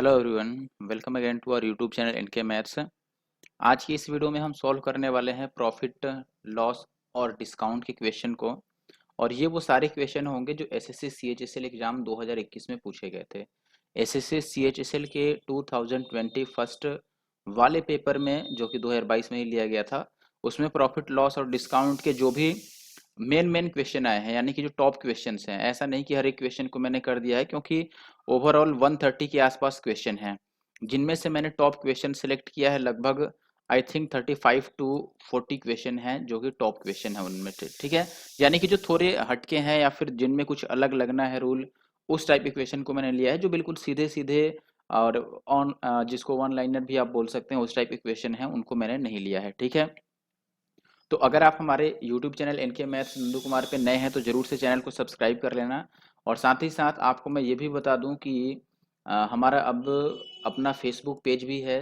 Hello everyone, welcome again to our YouTube channel NK maths. आज की इस video में हम सॉल्व करने वाले हैं प्रॉफिट, लॉस और डिस्काउंट के क्वेश्चन को। और ये वो सारे क्वेश्चन होंगे जो एसएससी सीएचएसएल एग्जाम 2021 में पूछे गए थे। एसएससी सीएचएसएल के 2020 फर्स्ट वाले पेपर में, जो कि 2022 में ही लिया गया था, उसमें प्रॉफिट लॉस और डिस्काउंट के जो भी मेन क्वेश्चन आए हैं, यानी कि जो टॉप क्वेश्चंस हैं, ऐसा नहीं कि हर एक क्वेश्चन को मैंने कर दिया है, क्योंकि ओवरऑल 130 के आसपास क्वेश्चन हैं, जिनमें से मैंने टॉप क्वेश्चन सेलेक्ट किया है। लगभग आई थिंक 35 टू 40 क्वेश्चन हैं जो कि टॉप क्वेश्चन है उनमें से, ठीक है। यानी कि जो थोड़े हटके हैं या फिर जिनमें कुछ अलग लगना है रूल, उस टाइप के क्वेश्चन को मैंने लिया है। जो बिल्कुल सीधे सीधे और ऑन जिसको वन लाइनर भी आप बोल सकते हैं, उस टाइप के क्वेश्चन हैं, उनको मैंने नहीं लिया है, ठीक है। तो अगर आप हमारे YouTube channel NK maths Nandu Kumar पे नए हैं तो जरूर से चैनल को सब्सक्राइब कर लेना। और साथ ही साथ आपको मैं ये भी बता दूं कि हमारा अब अपना फेसबुक पेज भी है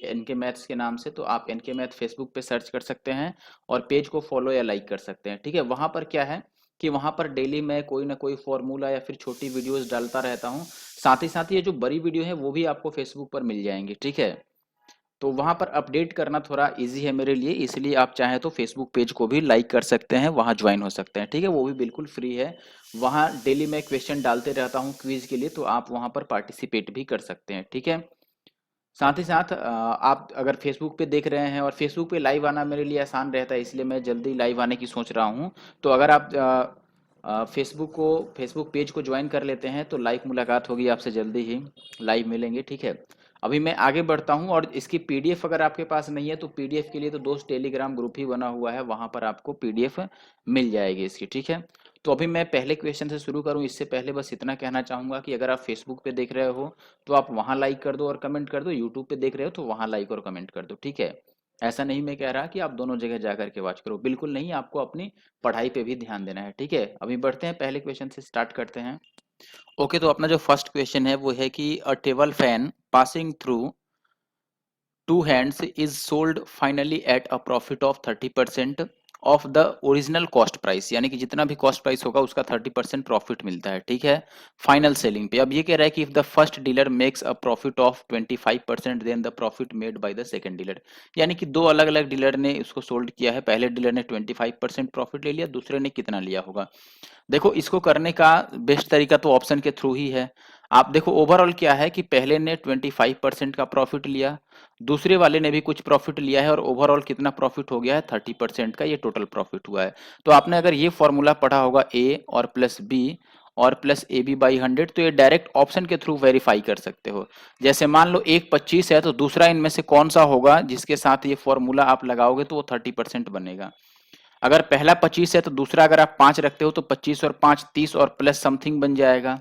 एनके मैथ्स के नाम से। तो आप एनके मैथ फेसबुक पे सर्च कर सकते हैं और पेज को फॉलो या लाइक कर सकते हैं, ठीक है। वहां पर क्या है कि वहां पर डेली मैं कोई ना कोई फॉर्मूला या फिर छोटी वीडियोस डालता रहता हूँ। साथ ही साथ ये जो बड़ी वीडियो है वो भी आपको फेसबुक पर मिल जाएंगी, ठीक है। तो वहां पर अपडेट करना थोड़ा इजी है मेरे लिए, इसलिए आप चाहें तो फेसबुक पेज को भी लाइक कर सकते हैं, वहां ज्वाइन हो सकते हैं, ठीक है। वो भी बिल्कुल फ्री है। वहां डेली मैं क्वेश्चन डालते रहता हूं क्विज के लिए, तो आप वहां पर पार्टिसिपेट भी कर सकते हैं, ठीक है। साथ ही साथ आप अगर फेसबुक पे देख रहे हैं, और फेसबुक पे लाइव आना मेरे लिए आसान रहता है, इसलिए मैं जल्दी लाइव आने की सोच रहा हूँ। तो अगर आप फेसबुक पेज को ज्वाइन कर लेते हैं तो लाइव मुलाकात होगी आपसे, जल्दी ही लाइव मिलेंगे, ठीक है। अभी मैं आगे बढ़ता हूं, और इसकी पीडीएफ अगर आपके पास नहीं है तो पीडीएफ के लिए तो दोस्त टेलीग्राम ग्रुप ही बना हुआ है, वहां पर आपको पीडीएफ मिल जाएगी इसकी, ठीक है। तो अभी मैं पहले क्वेश्चन से शुरू करूं, इससे पहले बस इतना कहना चाहूंगा कि अगर आप फेसबुक पे देख रहे हो तो आप वहां लाइक कर दो और कमेंट कर दो, यूट्यूब पे देख रहे हो तो वहां लाइक और कमेंट कर दो, ठीक है। ऐसा नहीं मैं कह रहा कि आप दोनों जगह जाकर के वॉच करो, बिल्कुल नहीं, आपको अपनी पढ़ाई पे भी ध्यान देना है, ठीक है। अभी बढ़ते हैं, पहले क्वेश्चन से स्टार्ट करते हैं। ओके, तो अपना जो फर्स्ट क्वेश्चन है वो है कि a table fan passing through two hands is sold finally at a profit of 30% of the original cost price, यानी कि जितना भी कॉस्ट प्राइस होगा उसका 30% प्रॉफिट मिलता है, ठीक है, फाइनल सेलिंग पे। अब ये कह रहा है कि if the first dealer makes a profit of 25% then the profit made by the second dealer. यानी कि दो अलग अलग डीलर ने इसको सोल्ड किया है, पहले डीलर ने 25% प्रॉफिट ले लिया, दूसरे ने कितना लिया होगा। देखो, इसको करने का बेस्ट तरीका तो ऑप्शन के थ्रू ही है। आप देखो ओवरऑल क्या है कि पहले ने 25% का प्रॉफिट लिया, दूसरे वाले ने भी कुछ प्रॉफिट लिया है, और ओवरऑल कितना प्रॉफिट हो गया है 30% का, ये टोटल प्रॉफिट हुआ है। तो आपने अगर ये फॉर्मूला पढ़ा होगा ए और प्लस बी और प्लस ए बी बाई 100, तो ये डायरेक्ट ऑप्शन के थ्रू वेरीफाई कर सकते हो। जैसे मान लो एक 25 है, तो दूसरा इनमें से कौन सा होगा जिसके साथ ये फॉर्मूला आप लगाओगे तो वो 30% बनेगा। अगर पहला 25 है तो दूसरा अगर आप 5 रखते हो तो 25 और 5 30 और प्लस समथिंग बन जाएगा,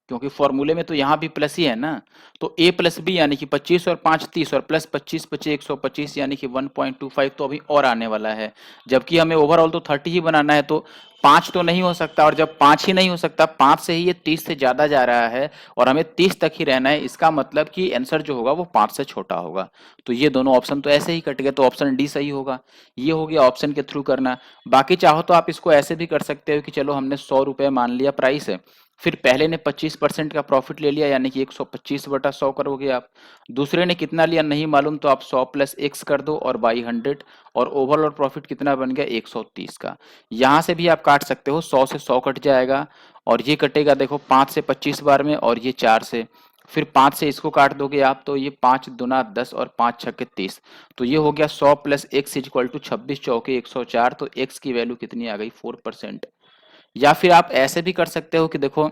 क्योंकि फॉर्मूले में तो यहाँ भी प्लस ही है ना। तो ए प्लस बी यानी कि 25 और 5 30 और प्लस 25 25 125 यानी कि 1.25 तो अभी और आने वाला है। जबकि हमें ओवरऑल तो 30 ही बनाना है, तो 5 तो नहीं हो सकता, और जब 5 ही नहीं हो सकता, 5 से ही ये 30 से ज्यादा जा रहा है और हमें 30 तक ही रहना है, इसका मतलब कि आंसर जो होगा वो 5 से छोटा होगा। तो ये दोनों ऑप्शन तो ऐसे ही कट गए, तो ऑप्शन डी सही होगा। ये हो गया ऑप्शन के थ्रू करना। बाकी चाहो तो आप इसको ऐसे भी कर सकते हो कि चलो हमने 100 रुपए मान लिया प्राइस है, फिर पहले ने 25% का प्रॉफिट ले लिया, यानी कि 125/100 करोगे आप। दूसरे ने कितना लिया नहीं मालूम, तो आप 100 प्लस एक्स कर दो और बाई 100, और ओवरऑल प्रॉफिट कितना बन गया 130 का। यहां से भी आप काट सकते हो, 100 से 100 कट जाएगा, और ये कटेगा देखो 5 से 25 बार में, और ये 4 से, फिर 5 से इसको काट दोगे आप, तो ये 5 दूना 10 और 5 छक्के 30। तो ये हो गया 100 प्लस एक्स इक्वल टू 26 चौके 104। तो एक्स की वैल्यू कितनी आ गई 4%। या फिर आप ऐसे भी कर सकते हो कि देखो,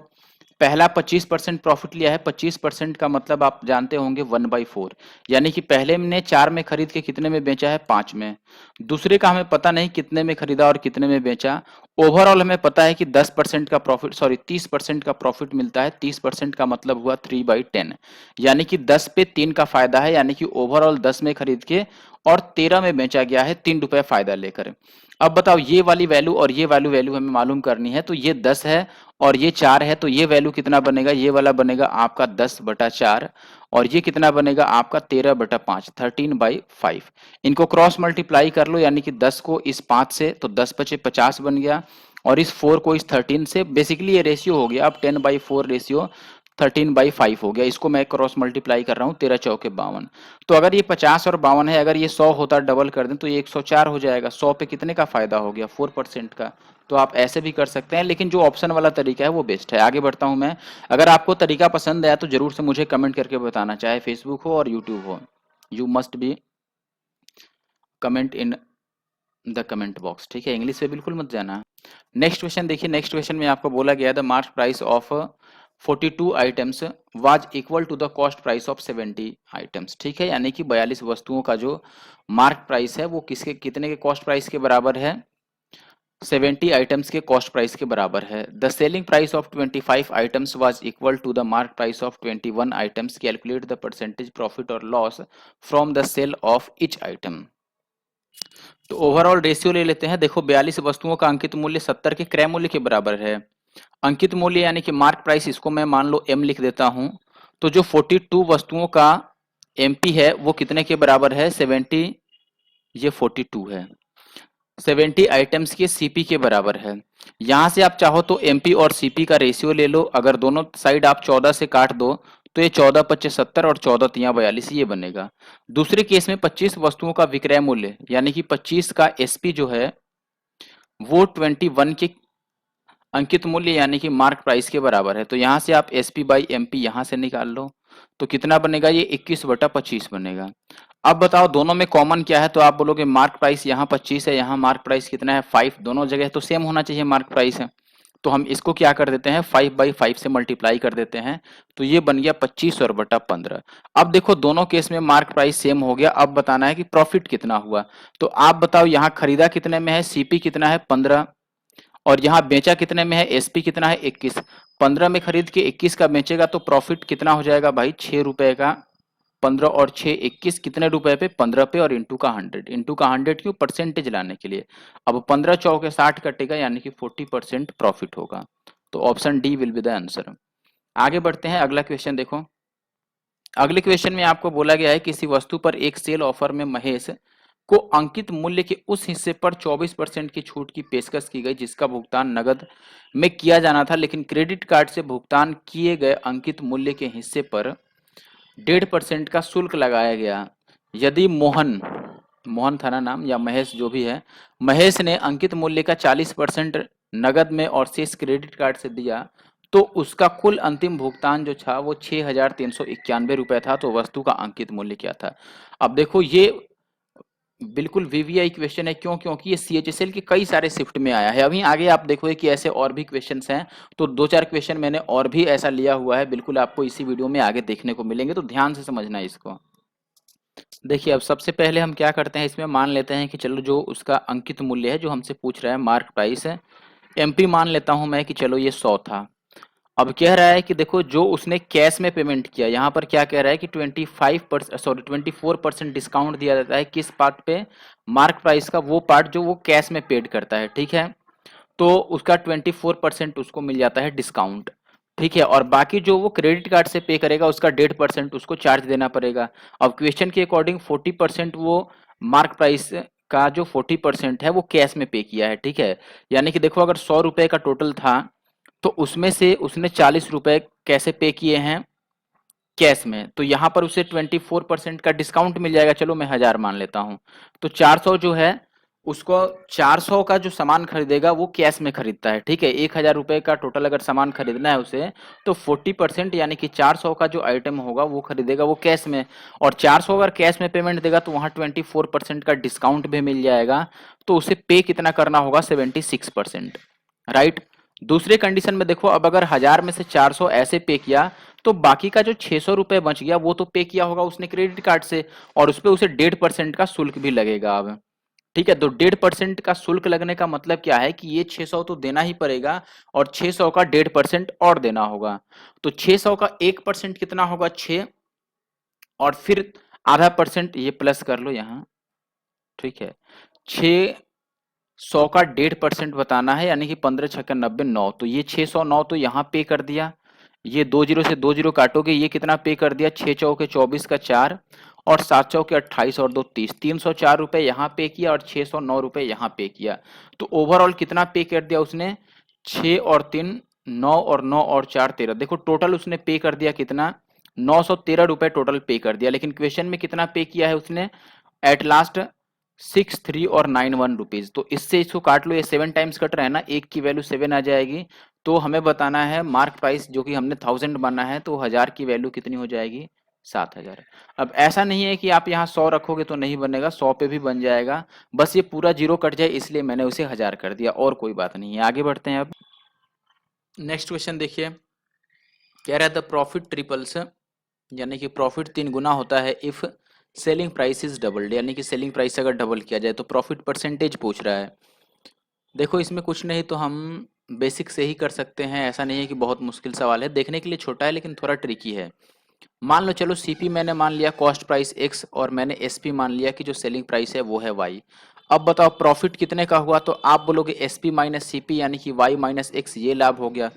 पहला 25% प्रॉफिट लिया है, 25% का मतलब आप जानते होंगे 1/4, यानी कि पहले ने 4 में खरीद के कितने में बेचा है 5 में। दूसरे का हमें पता नहीं कितने में खरीदा और कितने में बेचा। ओवरऑल हमें पता है कि 10% का प्रॉफिट, सॉरी 30% का प्रॉफिट मिलता है। 30% का मतलब हुआ 3/10, यानी कि 10 पे 3 का फायदा है, यानी कि ओवरऑल 10 में खरीद के और 13 में बेचा गया है 3 रुपए फायदा लेकर। अब बताओ, ये वाली वैल्यू और ये वैल्यू हमें मालूम करनी है। तो ये 10 है और ये 4 है, तो ये वैल्यू कितना बनेगा, ये वाला बनेगा आपका 10/4, और ये कितना बनेगा आपका 13/5, 13/5। इनको क्रॉस मल्टीप्लाई कर लो, यानी कि 10 को इस 5 से, तो 10 बचे 50 बन गया, और इस 4 को इस 13 से, बेसिकली ये रेशियो हो गया अब 10/4 रेशियो। 13/5 हो गया। इसको मैं क्रॉस मल्टीप्लाई कर रहा हूँ, 13 चौके 52। तो अगर ये 50 और 52 है, अगर ये 100 होता डबल कर दें तो ये 104 हो जाएगा। 100 पे कितने का फायदा हो गया? 4% का। तो आप ऐसे भी कर सकते हैं, लेकिन जो ऑप्शन वाला तरीका है वो बेस्ट है। आगे बढ़ता हूँ मैं। अगर आपको तरीका पसंद आया तो जरूर से मुझे कमेंट करके बताना, चाहे फेसबुक हो और यूट्यूब हो। You must be comment in the comment box, ठीक है? इंग्लिश पे बिल्कुल मत जाना। नेक्स्ट क्वेश्चन देखिए। नेक्स्ट क्वेश्चन में आपको बोला गया the mark price of 42 items was equal to the cost price of 70 items, ठीक है? यानी कि 42 वस्तुओं का जो मार्क प्राइस है वो किसके कितने के कॉस्ट प्राइस के बराबर है? 70 आइटम्स के कॉस्ट प्राइस के बराबर है। The selling price of 25 items was equal to the mark price of 21 items. Calculate the percentage profit और loss from the sale of each item. तो ओवरऑल रेशियो ले लेते हैं। देखो 42 वस्तुओं का अंकित मूल्य 70 के क्रय मूल्य के बराबर है। अंकित मूल्य यानी कि मार्क प्राइस, इसको मैं मान लो एम लिख देता हूं। तो जो 42 वस्तुओं का एमपी है वो कितने के बराबर है? 70, ये 42 है। 70 आइटम्स के सीपी के बराबर है। यहां से आप चाहो तो एमपी और सीपी का रेशियो ले लो। अगर दोनों साइड आप 14 से काट दो तो ये 14 पच्चीस 70 और 14 तिया 42 ये बनेगा। दूसरे केस में 25 वस्तुओं का विक्रय मूल्य यानी कि 25 का एसपी जो है वो 21 के अंकित मूल्य यानी कि मार्क प्राइस के बराबर है। तो यहां से आप एसपी बाई एमपी यहां से निकाल लो तो कितना बनेगा? ये 21/25 बनेगा। अब बताओ दोनों में कॉमन क्या है? तो आप बोलोगे मार्क प्राइस यहाँ 25 है, यहाँ मार्क प्राइस कितना है? 5। दोनों जगह तो सेम होना चाहिए मार्क प्राइस है। तो हम इसको क्या कर देते हैं? 5/5 से मल्टीप्लाई कर देते हैं। तो ये बन गया 25 और बटा 15। अब देखो दोनों केस में मार्क प्राइस सेम हो गया। अब बताना है कि प्रॉफिट कितना हुआ। तो आप बताओ यहाँ खरीदा कितने में है? सीपी कितना है? 15। और यहाँ बेचा कितने में है? एसपी कितना है? 21। 15 में खरीद के 21 का बेचेगा तो प्रॉफिट कितना हो जाएगा भाई? 6 रुपए का। 15 और 6 21 कितने रुपए पे? 15 पे। और इंटू का 100। इंटू का 100 क्यों? परसेंटेज लाने के लिए। अब 15 चौके 60 कटेगा यानी कि 40% प्रॉफिट होगा। तो option D will be the answer. आगे बढ़ते हैं। अगला क्वेश्चन देखो। अगले क्वेश्चन में आपको बोला गया है किसी वस्तु पर एक सेल ऑफर में महेश को अंकित मूल्य के उस हिस्से पर 24% की छूट की पेशकश की गई जिसका भुगतान नगद में किया जाना था, लेकिन क्रेडिट कार्ड से भुगतान किए गए अंकित मूल्य के हिस्से पर 1.5% का शुल्क लगाया गया। यदि मोहन मोहन था ना नाम, या महेश जो भी है, महेश ने अंकित मूल्य का 40% नगद में और शेष क्रेडिट कार्ड से दिया तो उसका कुल अंतिम भुगतान जो था वो 6,391 रुपए था। तो वस्तु का अंकित मूल्य क्या था? अब देखो ये बिल्कुल वीवीआई क्वेश्चन है। क्यों? क्योंकि ये सीएचएसएल के कई सारे शिफ्ट में आया है। अभी आगे आप देखोगे कि ऐसे और भी क्वेश्चंस हैं। तो 2-4 क्वेश्चन मैंने और भी ऐसा लिया हुआ है, बिल्कुल आपको इसी वीडियो में आगे देखने को मिलेंगे। तो ध्यान से समझना इसको। देखिए अब सबसे पहले हम क्या करते हैं, इसमें मान लेते हैं कि चलो जो उसका अंकित मूल्य है जो हमसे पूछ रहा है मार्क प्राइस है, एमपी मान लेता हूं मैं कि चलो ये 100 था। अब कह रहा है कि देखो जो उसने कैश में पेमेंट किया, यहाँ पर क्या कह रहा है कि 24% डिस्काउंट दिया जाता है किस पार्ट पे? मार्क प्राइस का वो पार्ट जो वो कैश में पेड करता है, ठीक है? तो उसका 24% उसको मिल जाता है डिस्काउंट, ठीक है? और बाकी जो वो क्रेडिट कार्ड से पे करेगा उसका 1.5% उसको चार्ज देना पड़ेगा। अब क्वेश्चन के अकॉर्डिंग 40% वो मार्क प्राइस का जो 40% है वो कैश में पे किया है, ठीक है? यानी कि देखो अगर 100 रुपए का टोटल था तो उसमें से उसने 40 रुपए कैसे पे किए हैं? कैश में। तो यहाँ पर उसे 24% का डिस्काउंट मिल जाएगा। चलो मैं 1000 मान लेता हूँ। तो 400 जो है उसको 400 का जो सामान खरीदेगा वो कैश में खरीदता है, ठीक है? 1000 रुपए का टोटल अगर सामान खरीदना है उसे तो 40% यानी कि 400 का जो आइटम होगा वो खरीदेगा वो कैश में। और 400 अगर कैश में पेमेंट देगा तो वहां 24% का डिस्काउंट भी मिल जाएगा। तो उसे पे कितना करना होगा? 76%, राइट? दूसरे कंडीशन में देखो अब अगर 1000 में से 400 ऐसे पे किया तो बाकी का जो 600 रुपए बच गया वो तो पे किया होगा उसने क्रेडिट कार्ड से, और उस पे उसे 1.5% का शुल्क भी लगेगा। अब ठीक है, तो 1.5% का शुल्क लगने का मतलब क्या है कि ये 600 तो देना ही पड़ेगा और 600 का 1.5% और देना होगा। तो 600 का 1% कितना होगा? 6, और फिर आधा परसेंट ये प्लस कर लो यहाँ, ठीक है? 600 का 1.5% बताना है यानी कि 15 छक्का 90 9। तो ये 609 तो यहाँ पे कर दिया, ये 2 जीरो से 2 जीरो काटोगे ये कितना पे कर दिया? 6 चौके 24 का 4 और 7 चौके 28 और 2 30, 304 रुपए यहाँ पे किया और 609 रुपए यहाँ पे किया। तो ओवरऑल कितना पे कर दिया उसने? 6 और 3 9 और 9 और 4 13, देखो टोटल उसने पे कर दिया कितना, 913 रुपए टोटल पे कर दिया, लेकिन क्वेश्चन में कितना पे किया है उसने एट लास्ट 63 और 91 रुपीज। तो इससे इसको काट लो, ये 7 टाइम्स कट रहा है ना, एक की वैल्यू 7 आ जाएगी। तो हमें बताना है मार्क प्राइस जो कि हमने 1000 बना है, तो 1000 की वैल्यू कितनी हो जाएगी, 7000। अब ऐसा नहीं है कि आप यहाँ 100 रखोगे तो नहीं बनेगा, 100 पे भी बन जाएगा, बस ये पूरा जीरो कट जाए इसलिए मैंने उसे 1000 कर दिया, और कोई बात नहीं है। आगे बढ़ते हैं। अब नेक्स्ट क्वेश्चन देखिए, कह रहा है द प्रॉफिट ट्रिपल्स, यानी कि प्रॉफिट 3 गुना होता है if selling price is doubled, यानी कि सेलिंग प्राइस अगर डबल किया जाए, तो प्रॉफिट परसेंटेज पूछ रहा है। देखो इसमें कुछ नहीं तो हम बेसिक से ही कर सकते हैं, ऐसा नहीं है कि बहुत मुश्किल सवाल है, देखने के लिए छोटा है लेकिन थोड़ा ट्रिकी है। मान लो चलो सीपी मैंने मान लिया कॉस्ट प्राइस एक्स, और मैंने एसपी मान लिया कि जो सेलिंग प्राइस है वो है वाई। अब बताओ प्रॉफिट कितने का हुआ, तो आप बोलोगे एसपी माइनस सीपी, यानी कि वाई माइनस एक्स, ये लाभ हो गया।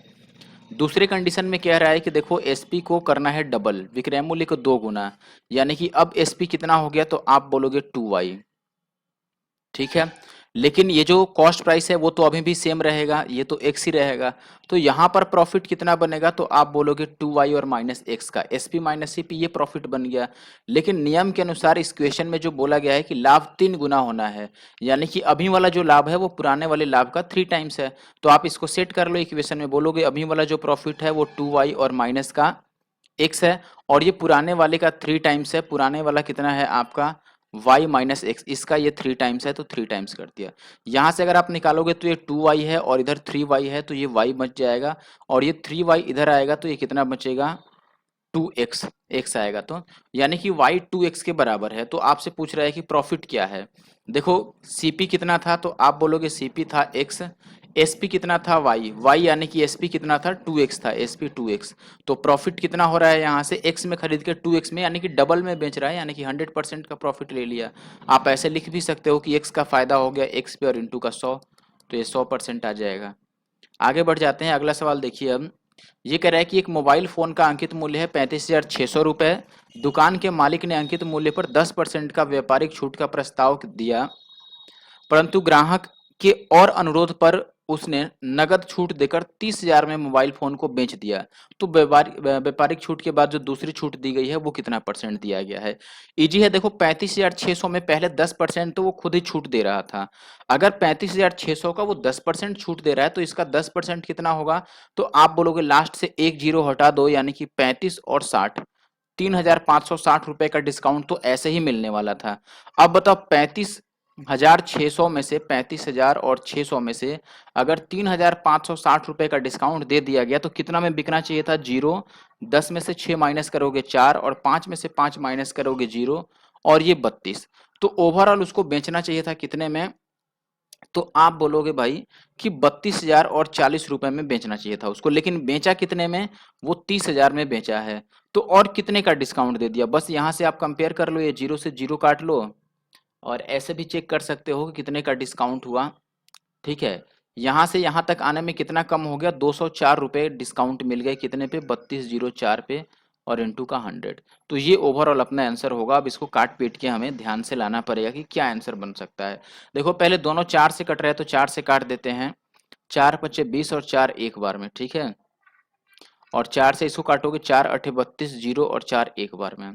दूसरे कंडीशन में कह रहा है कि देखो एसपी को करना है डबल, विक्रय मूल्य को 2 गुना, यानी कि अब एसपी कितना हो गया, तो आप बोलोगे 2y, ठीक है। लेकिन ये जो कॉस्ट प्राइस है वो तो अभी भी सेम रहेगा, ये तो एक्स ही रहेगा। तो यहाँ पर प्रॉफिट कितना बनेगा, तो आप बोलोगे 2y और माइनस एक्स का, एसपी माइनस सीपी, ये प्रॉफिट बन गया। लेकिन नियम के अनुसार इस क्वेश्चन में जो बोला गया है कि लाभ 3 गुना होना है, यानी कि अभी वाला जो लाभ है वो पुराने वाले लाभ का 3 टाइम्स है। तो आप इसको सेट कर लो इक्वेशन में, बोलोगे अभी वाला जो प्रॉफिट है वो 2y और माइनस का एक्स है, और ये पुराने वाले का 3 टाइम्स है। पुराने वाला कितना है आपका y माइनस एक्स, इसका ये 3 टाइम्स है, तो 3 टाइम्स कर दिया। यहाँ से अगर आप निकालोगे तो ये 2y है और इधर 3y है, तो ये y बच जाएगा, और ये 3y इधर आएगा तो ये कितना बचेगा, 2x, x आएगा। तो यानी कि y 2x के बराबर है। तो आपसे पूछ रहा है कि प्रॉफिट क्या है। देखो cp कितना था, तो आप बोलोगे cp था x, sp कितना था y यानी कि sp कितना था 2x था, sp 2x। तो प्रॉफिट कितना हो रहा है, यहाँ से x में खरीद के 2x में, यानी कि डबल में बेच रहा है, यानी कि 100% का प्रॉफिट ले लिया। आप ऐसे लिख भी सकते हो कि x का फायदा हो गया x पे और इंटू का 100, तो ये 100% आ जाएगा। आगे बढ़ जाते हैं, अगला सवाल देखिए। अब ये कह रहा है कि एक मोबाइल फोन का अंकित मूल्य है 35,600 रुपए, दुकान के मालिक ने अंकित मूल्य पर 10% का व्यापारिक छूट का प्रस्ताव दिया, परंतु ग्राहक के और अनुरोध पर उसने नगद छूट देकर 30,000 में मोबाइल फोन को बेच दिया। तो व्यापारिक छूट के बाद जो दूसरी छूट दी गई है वो कितना परसेंट दिया गया है। इजी है, देखो 35,600 में पहले 10% तो वो खुद ही छूट दे रहा था। अगर 35,600 का वो 10% छूट दे रहा है तो इसका 10% कितना होगा, तो आप बोलोगे लास्ट से एक जीरो हटा दो, यानी कि 35 और 60, 3,560 रुपए का डिस्काउंट तो ऐसे ही मिलने वाला था। अब बताओ 35,600 में से, 35,000 और 600 में से अगर 3,560 रुपए का डिस्काउंट दे दिया गया तो कितना में बिकना चाहिए था, जीरो। 10 में से 6 माइनस करोगे 4, और 5 में से 5 माइनस करोगे 0, और ये 32। तो ओवरऑल उसको बेचना चाहिए था कितने में, तो आप बोलोगे भाई कि 32,000 और 40 रुपए में बेचना चाहिए था उसको, लेकिन बेचा कितने में, वो 30,000 में बेचा है। तो और कितने का डिस्काउंट दे दिया, बस यहाँ से आप कंपेयर कर लो, ये जीरो से जीरो काट लो, और ऐसे भी चेक कर सकते हो कि कितने का डिस्काउंट हुआ। ठीक है, यहाँ से यहाँ तक आने में कितना कम हो गया, 204 रुपये डिस्काउंट मिल गए, कितने पे, 3204 पे, और इंटू का 100। तो ये ओवरऑल अपना आंसर होगा। अब इसको काट पीट के हमें ध्यान से लाना पड़ेगा कि क्या आंसर बन सकता है। देखो पहले दोनों 4 से कट रहे हैं तो 4 से काट देते हैं, 4 पचे 20 और 4 एक बार में, ठीक है। और 4 से इसको काटोगे, 4 अठे 32, 0 और 4 एक बार में।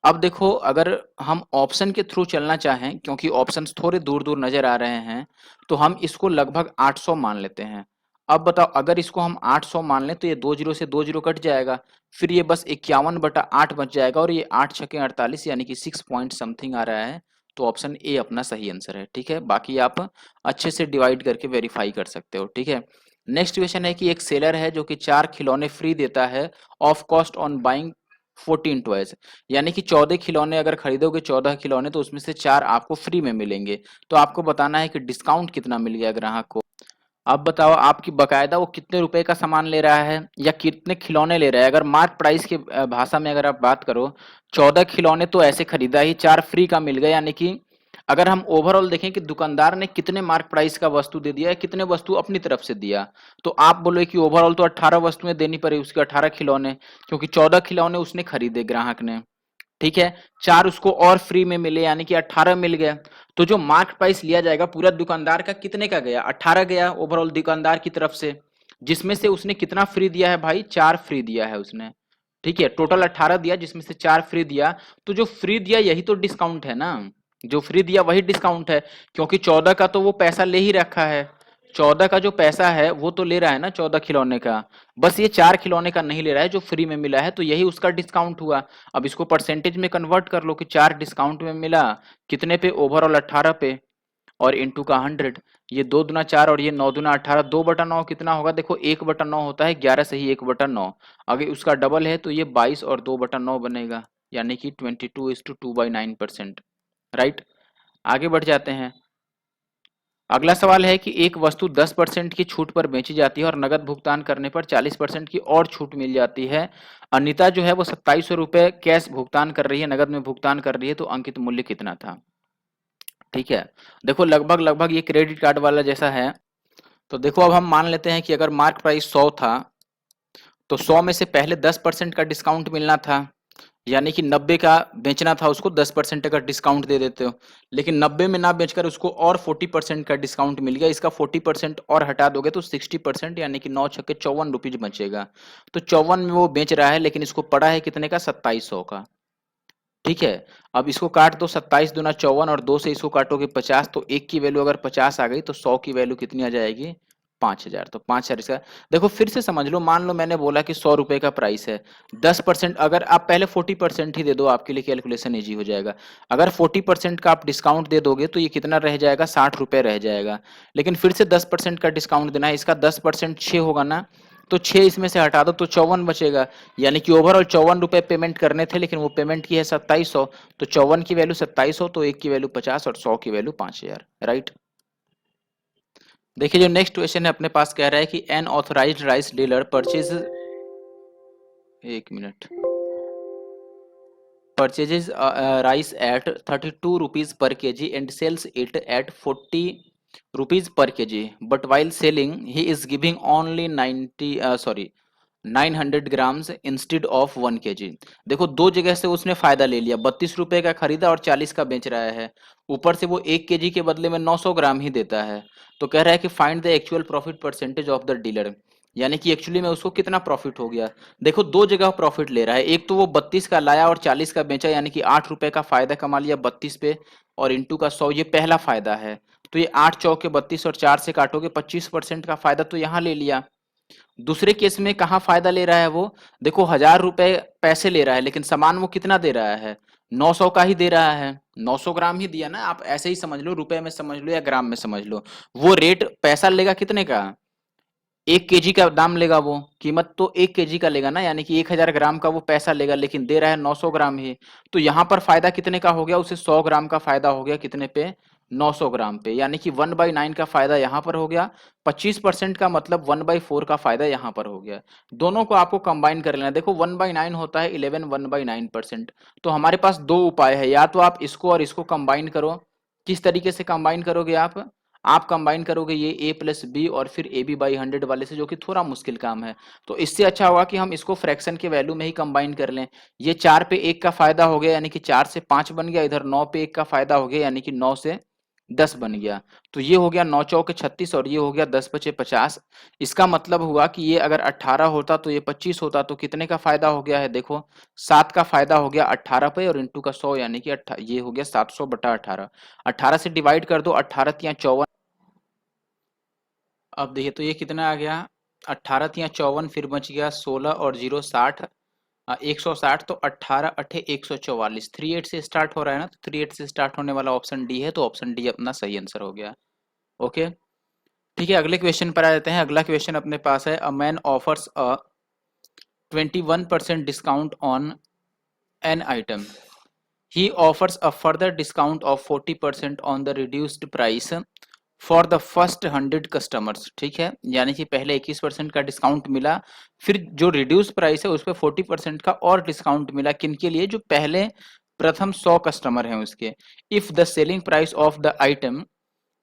अब देखो अगर हम ऑप्शन के थ्रू चलना चाहें, क्योंकि ऑप्शंस थोड़े दूर दूर नजर आ रहे हैं, तो हम इसको लगभग 800 मान लेते हैं। अब बताओ अगर इसको हम 800 मान लें तो ये 2 जीरो से 2 जीरो कट जाएगा, फिर ये बस 51/8 बच जाएगा, और ये 8 छके 48, यानी कि 6 पॉइंट समथिंग आ रहा है। तो ऑप्शन ए अपना सही आंसर है, ठीक है। बाकी आप अच्छे से डिवाइड करके वेरीफाई कर सकते हो, ठीक है। नेक्स्ट क्वेश्चन है कि एक सेलर है जो कि 4 खिलौने फ्री देता है of cost on buying 14 toys, यानी कि 14 खिलौने अगर खरीदोगे, 14 खिलौने, तो उसमें से 4 आपको फ्री में मिलेंगे। तो आपको बताना है कि डिस्काउंट कितना मिल गया ग्राहक को। अब बताओ आपकी बकायदा वो कितने रुपए का सामान ले रहा है या कितने खिलौने ले रहा है। अगर मार्क प्राइस की भाषा में अगर आप बात करो, 14 खिलौने तो ऐसे खरीदा ही, 4 फ्री का मिल गया, यानी कि अगर हम ओवरऑल देखें कि दुकानदार ने कितने मार्क प्राइस का वस्तु दे दिया है, कितने वस्तु अपनी तरफ से दिया, तो आप बोलो कि ओवरऑल तो 18 वस्तुएं देनी पड़ी उसके, 18 खिलौने, क्योंकि 14 खिलौने उसने खरीदे ग्राहक ने, ठीक है। 4 उसको और फ्री में मिले, यानी कि 18 मिल गया। तो जो मार्क प्राइस लिया जाएगा पूरा दुकानदार का कितने का गया, 18 गया ओवरऑल दुकानदार की तरफ से। जिसमें से उसने कितना फ्री दिया है भाई, 4 फ्री दिया है उसने, ठीक है। टोटल 18 दिया जिसमें से 4 फ्री दिया, तो जो फ्री दिया यही तो डिस्काउंट है ना, जो फ्री दिया वही डिस्काउंट है, क्योंकि 14 का तो वो पैसा ले ही रखा है, 14 का जो पैसा है वो तो ले रहा है ना 14 खिलौने का, बस ये 4 खिलौने का नहीं ले रहा है जो फ्री में मिला है, तो यही उसका डिस्काउंट हुआ। अब इसको परसेंटेज में कन्वर्ट कर लो कि 4 डिस्काउंट में मिला कितने पे, ओवरऑल 18 पे, और इंटू का 100, ये 2 दूना 4 और ये 9 दूना 18, 2/9 कितना होगा, देखो 1/9 होता है, 11 से ही 1/9, अगर उसका डबल है तो ये 22 और 2/9 बनेगा, यानी कि 22:2/9%, राइट। आगे बढ़ जाते हैं। अगला सवाल है कि एक वस्तु 10% की छूट पर बेची जाती है और नगद भुगतान करने पर 40% की और छूट मिल जाती है। अनिता जो है वो 2700 रुपये कैश भुगतान कर रही है, नगद में भुगतान कर रही है, तो अंकित मूल्य कितना था, ठीक है। देखो लगभग लगभग ये क्रेडिट कार्ड वाला जैसा है। तो देखो अब हम मान लेते हैं कि अगर मार्क प्राइस 100 था, तो 100 में से पहले 10% का डिस्काउंट मिलना था, यानी कि 90 का बेचना था उसको, 10% का डिस्काउंट दे देते हो, लेकिन 90 में ना बेचकर उसको और 40% का डिस्काउंट मिल गया, इसका 40% और हटा दोगे तो 60%, यानी कि 9 छक्के 54 रुपीज बचेगा। तो 54 में वो बेच रहा है, लेकिन इसको पड़ा है कितने का, 2700 का, ठीक है। अब इसको काट दो, 27 दूना 54 और 2 से इसको काटोगे 50, तो एक की वैल्यू अगर 50 आ गई तो 100 की वैल्यू कितनी आ जाएगी, 5000। तो 5000 इसका, देखो फिर से समझ लो, मान लो मैंने बोला कि 100 रुपए का प्राइस है, 10%, अगर आप पहले 40% ही दे दो, आपके लिए कैलकुलेशन इजी हो जाएगा। अगर 40% का आप डिस्काउंट दे दोगे तो ये कितना रह जाएगा, 60 रुपए रह जाएगा, लेकिन फिर से 10% का डिस्काउंट देना है, इसका 10% 6 होगा ना, तो 6 इसमें से हटा दो तो 54 बचेगा, यानी कि ओवरऑल 54 रुपए पेमेंट करने थे, लेकिन वो पेमेंट की है 2700, तो 54 की वैल्यू 2700, तो एक की वैल्यू 50 और 100 की वैल्यू 5000, राइट। देखिए जो नेक्स्ट क्वेश्चन है अपने पास, कह रहा है कि N authorised rice dealer purchase, एक minute, purchases rice at 32 rupees per kg and sells it at 40 rupees per kg, but while selling he is giving only 900 grams instead of 1 kg। देखो दो जगह से उसने फायदा ले लिया, 32 रुपए का खरीदा और 40 का बेच रहा है, ऊपर से वो 1 kg के बदले में 900 ग्राम ही देता है। तो कह रहा है कि find the actual profit percentage of the dealer, यानी कि एक्चुअली में उसको कितना प्रॉफिट हो गया। देखो दो जगह प्रॉफिट ले रहा है, एक तो वो 32 का लाया और 40 का बेचा, यानी कि 8 रुपए का फायदा कमा लिया 32 पे, और इंटू का 100, ये पहला फायदा है। तो ये 8 चौके 32 और 4 से काटोगे 25% का फायदा तो यहाँ ले लिया। दूसरे केस में कहाँ फायदा ले रहा है वो, देखो 1000 रुपए पैसे ले रहा है, लेकिन सामान वो कितना दे रहा है, 900 का ही दे रहा है, 900 ग्राम ही दिया ना, आप ऐसे ही समझ लो, रुपए में समझ लो या ग्राम में समझ लो। वो रेट पैसा लेगा कितने का, 1 kg का दाम लेगा, वो कीमत तो 1 kg का लेगा ना, यानी कि 1000 ग्राम का वो पैसा लेगा, लेकिन दे रहा है 900 ग्राम ही। तो यहाँ पर फायदा कितने का हो गया, उसे 100 ग्राम का फायदा हो गया, कितने पे, 900 ग्राम पे, यानी कि 1/9 का फायदा यहाँ पर हो गया, 25% का मतलब 1/4 का फायदा यहाँ पर हो गया। दोनों को आपको कंबाइन कर लेना, देखो 1/9 होता है 11 1/9%। तो हमारे पास दो उपाय है, या तो आप इसको और इसको कंबाइन करो। किस तरीके से कंबाइन करोगे आप कंबाइन करोगे ये a प्लस बी और फिर ए बी बाई 100 वाले से, जो कि थोड़ा मुश्किल काम है। तो इससे अच्छा होगा कि हम इसको फ्रैक्शन के वैल्यू में ही कंबाइन कर लें। ये 4 पे 1 का फायदा हो गया, यानी कि 4 से 5 बन गया, इधर 9 पे 1 का फायदा हो गया, यानी कि 9 से 10 बन गया। तो ये हो गया 9 चौके 36 और ये हो गया 10 पचे 50। इसका मतलब हुआ कि ये अगर 18 होता तो ये 25 होता, तो कितने का फायदा हो गया है, देखो 7 का फायदा हो गया 18 पे, और इंटू का 100, यानी कि ये हो गया 700/18। 18 से डिवाइड कर दो, 18 तिया 54। अब देखिए तो ये कितना आ गया, 18 तिया 54, फिर बच गया 16 और 0 60, 160, तो 18 अठे 144, 38 से स्टार्ट हो रहा है ना, तो 38 से स्टार्ट होने वाला ऑप्शन डी है, तो ऑप्शन डी अपना सही आंसर हो गया। ओके, ठीक है, अगले क्वेश्चन पर आ जाते हैं। अगला क्वेश्चन अपने पास है, a man offers a 21% discount on an item, he offers a further discount of 40% on the reduced price for the first 100 customers, ठीक है, यानी कि पहले 21% का डिस्काउंट मिला, फिर जो रिड्यूस प्राइस है उस पर 40% का और डिस्काउंट मिला, किन के लिए, जो पहले प्रथम 100 कस्टमर हैं उसके। If the selling price of the item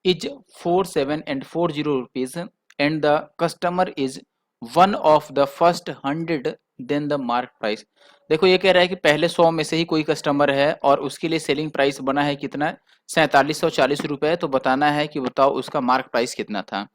is 4740 rupees and the customer is one of the first 100, then the mark price। देखो ये कह रहा है कि पहले 100 में से ही कोई कस्टमर है और उसके लिए सेलिंग प्राइस बना है कितना, 4740 रुपए, तो बताना है कि बताओ उसका मार्क प्राइस कितना था।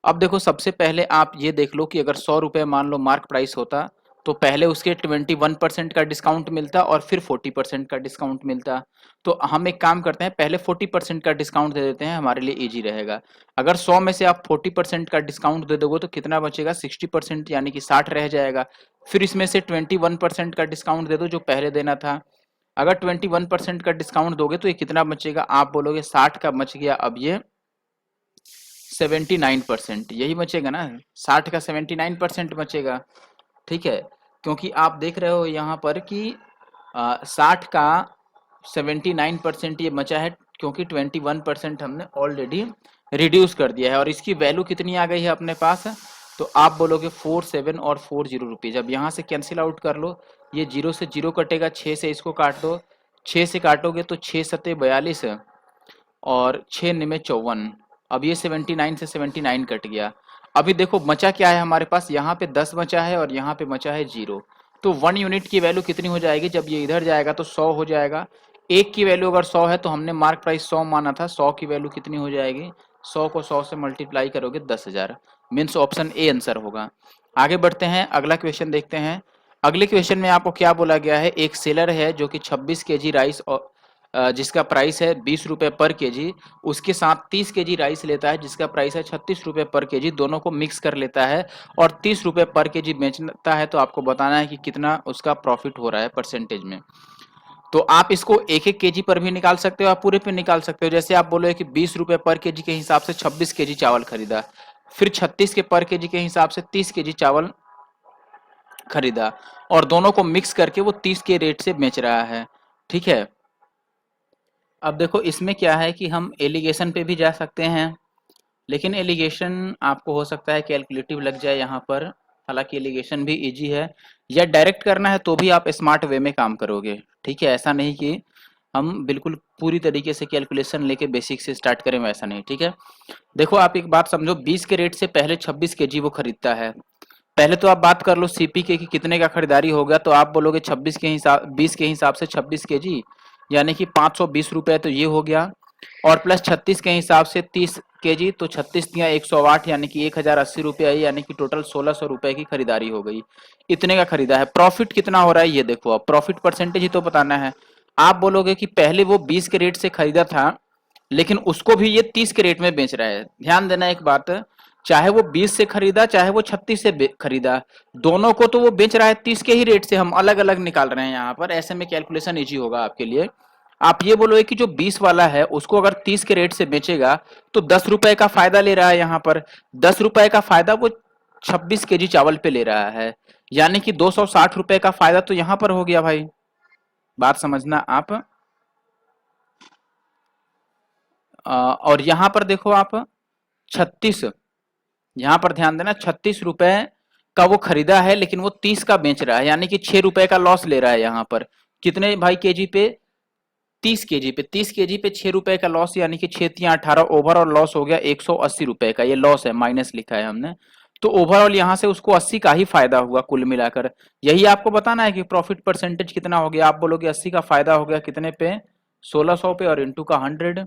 अब देखो सबसे पहले आप ये देख लो कि अगर 100 रुपये मान लो मार्क प्राइस होता तो पहले उसके 21% का डिस्काउंट मिलता और फिर 40% का डिस्काउंट मिलता। तो हम एक काम करते हैं, पहले 40% का डिस्काउंट दे देते हैं, हमारे लिए इजी रहेगा। अगर 100 में से आप 40% का डिस्काउंट दे दोगे तो कितना बचेगा, 60%, यानी कि 60 रह जाएगा। फिर इसमें से 21% का डिस्काउंट दे दो जो पहले देना था। अगर 21% का डिस्काउंट दोगे तो ये कितना बचेगा, आप बोलोगे 60 का बच गया, अब ये 79%, यही बचेगा ना, 60 का 79% बचेगा। ठीक है, क्योंकि आप देख रहे हो यहाँ पर कि 60 का 79% ये बचा है, क्योंकि 21% हमने ऑलरेडी रिड्यूस कर दिया है। और इसकी वैल्यू कितनी आ गई है अपने पास, तो आप बोलोगे 47 और 40 रुपीज। अब यहाँ से कैंसिल आउट कर लो, ये 0 से 0 कटेगा, 6 से इसको काट दो, 6 से काटोगे तो 6 सत्ते 42 और 6 निमे 54। अब ये 79 से 79 कट गया। अभी देखो बचा क्या है हमारे पास, यहाँ पे 10 बचा है और यहाँ पे बचा है 0। तो 1 यूनिट की वैल्यू कितनी हो जाएगी, जब ये इधर जाएगा तो 100 हो जाएगा। एक की वैल्यू अगर 100 है तो हमने मार्क प्राइस 100 माना था, 100 की वैल्यू कितनी हो जाएगी, 100 को 100 से मल्टीप्लाई करोगे 10,000। मीन्स ऑप्शन ए आंसर होगा। आगे बढ़ते हैं, अगला क्वेश्चन देखते हैं। अगले क्वेश्चन में आपको क्या बोला गया है, एक सेलर है जो कि 26 केजी राइस और जिसका प्राइस है 20 रुपये पर केजी, उसके साथ 30 केजी राइस लेता है जिसका प्राइस है 36 रुपये पर केजी, दोनों को मिक्स कर लेता है और 30 रुपये पर केजी बेचता है। तो आपको बताना है कि कितना उसका प्रॉफिट हो रहा है परसेंटेज में। तो आप इसको एक एक केजी पर भी निकाल सकते हो, आप पूरे पे निकाल सकते हो। जैसे आप बोलोगे कि 20 रुपये पर केजी के हिसाब से 26 केजी चावल खरीदा, फिर 36 के पर केजी के हिसाब से 30 केजी चावल खरीदा, और दोनों को मिक्स करके वो 30 के रेट से बेच रहा है। ठीक है, अब देखो इसमें क्या है कि हम एलिगेशन पे भी जा सकते हैं, लेकिन एलिगेशन आपको हो सकता है कैलकुलेटिव लग जाए यहाँ पर। हालांकि एलिगेशन भी इजी है, या डायरेक्ट करना है तो भी आप स्मार्ट वे में काम करोगे। ठीक है, ऐसा नहीं कि हम बिल्कुल पूरी तरीके से कैलकुलेशन लेके बेसिक से स्टार्ट करें, वैसा नहीं। ठीक है, देखो आप एक बात समझो, 20 के रेट से पहले 26 केजी वो खरीदता है। पहले तो आप बात कर लो सीपी के कि कितने का खरीदारी होगा, तो आप बोलोगे 26 के हिसाब 20 के हिसाब से 26 केजी, यानी कि 520 रुपये, तो ये हो गया। और प्लस 36 के हिसाब से 30 केजी, तो 36 दिया 108, यानी कि 1080 रुपये आई, यानी कि टोटल 1600 रुपये की खरीदारी हो गई। इतने का खरीदा है। प्रॉफिट कितना हो रहा है ये देखो, अब प्रॉफिट परसेंटेज ही तो बताना है। आप बोलोगे कि पहले वो 20 के रेट से खरीदा था लेकिन उसको भी ये 30 के रेट में बेच रहा है। ध्यान देना एक बात, चाहे वो 20 से खरीदा चाहे वो 36 से खरीदा, दोनों को तो वो बेच रहा है 30 के ही रेट से। हम अलग अलग निकाल रहे हैं यहाँ पर, ऐसे में कैलकुलेशन इजी होगा आपके लिए। आप ये बोलोगे कि जो 20 वाला है उसको अगर 30 के रेट से बेचेगा तो 10 रुपए का फायदा ले रहा है यहाँ पर। 10 रुपए का फायदा वो 26 केजी चावल पे ले रहा है, यानी कि 260 रुपए का फायदा तो यहाँ पर हो गया भाई। बात समझना आप। और यहाँ पर देखो आप 36, यहाँ पर ध्यान देना, 36 रुपए का वो खरीदा है लेकिन वो 30 का बेच रहा है, यानी कि 6 रुपए का लॉस ले रहा है यहाँ पर। कितने भाई केजी पे, 30 केजी पे, 30 केजी पे 6 रुपए का लॉस, यानी कि 6 तिया 18, ओवरऑल लॉस हो गया 180 रुपए का। ये लॉस है, माइनस लिखा है हमने, तो ओवरऑल यहाँ से उसको 80 का ही फायदा हुआ कुल मिलाकर। यही आपको बताना है कि प्रॉफिट परसेंटेज कितना हो गया। आप बोलोगे 80 का फायदा हो गया कितने पे, 1600 पे, और इंटू का 100,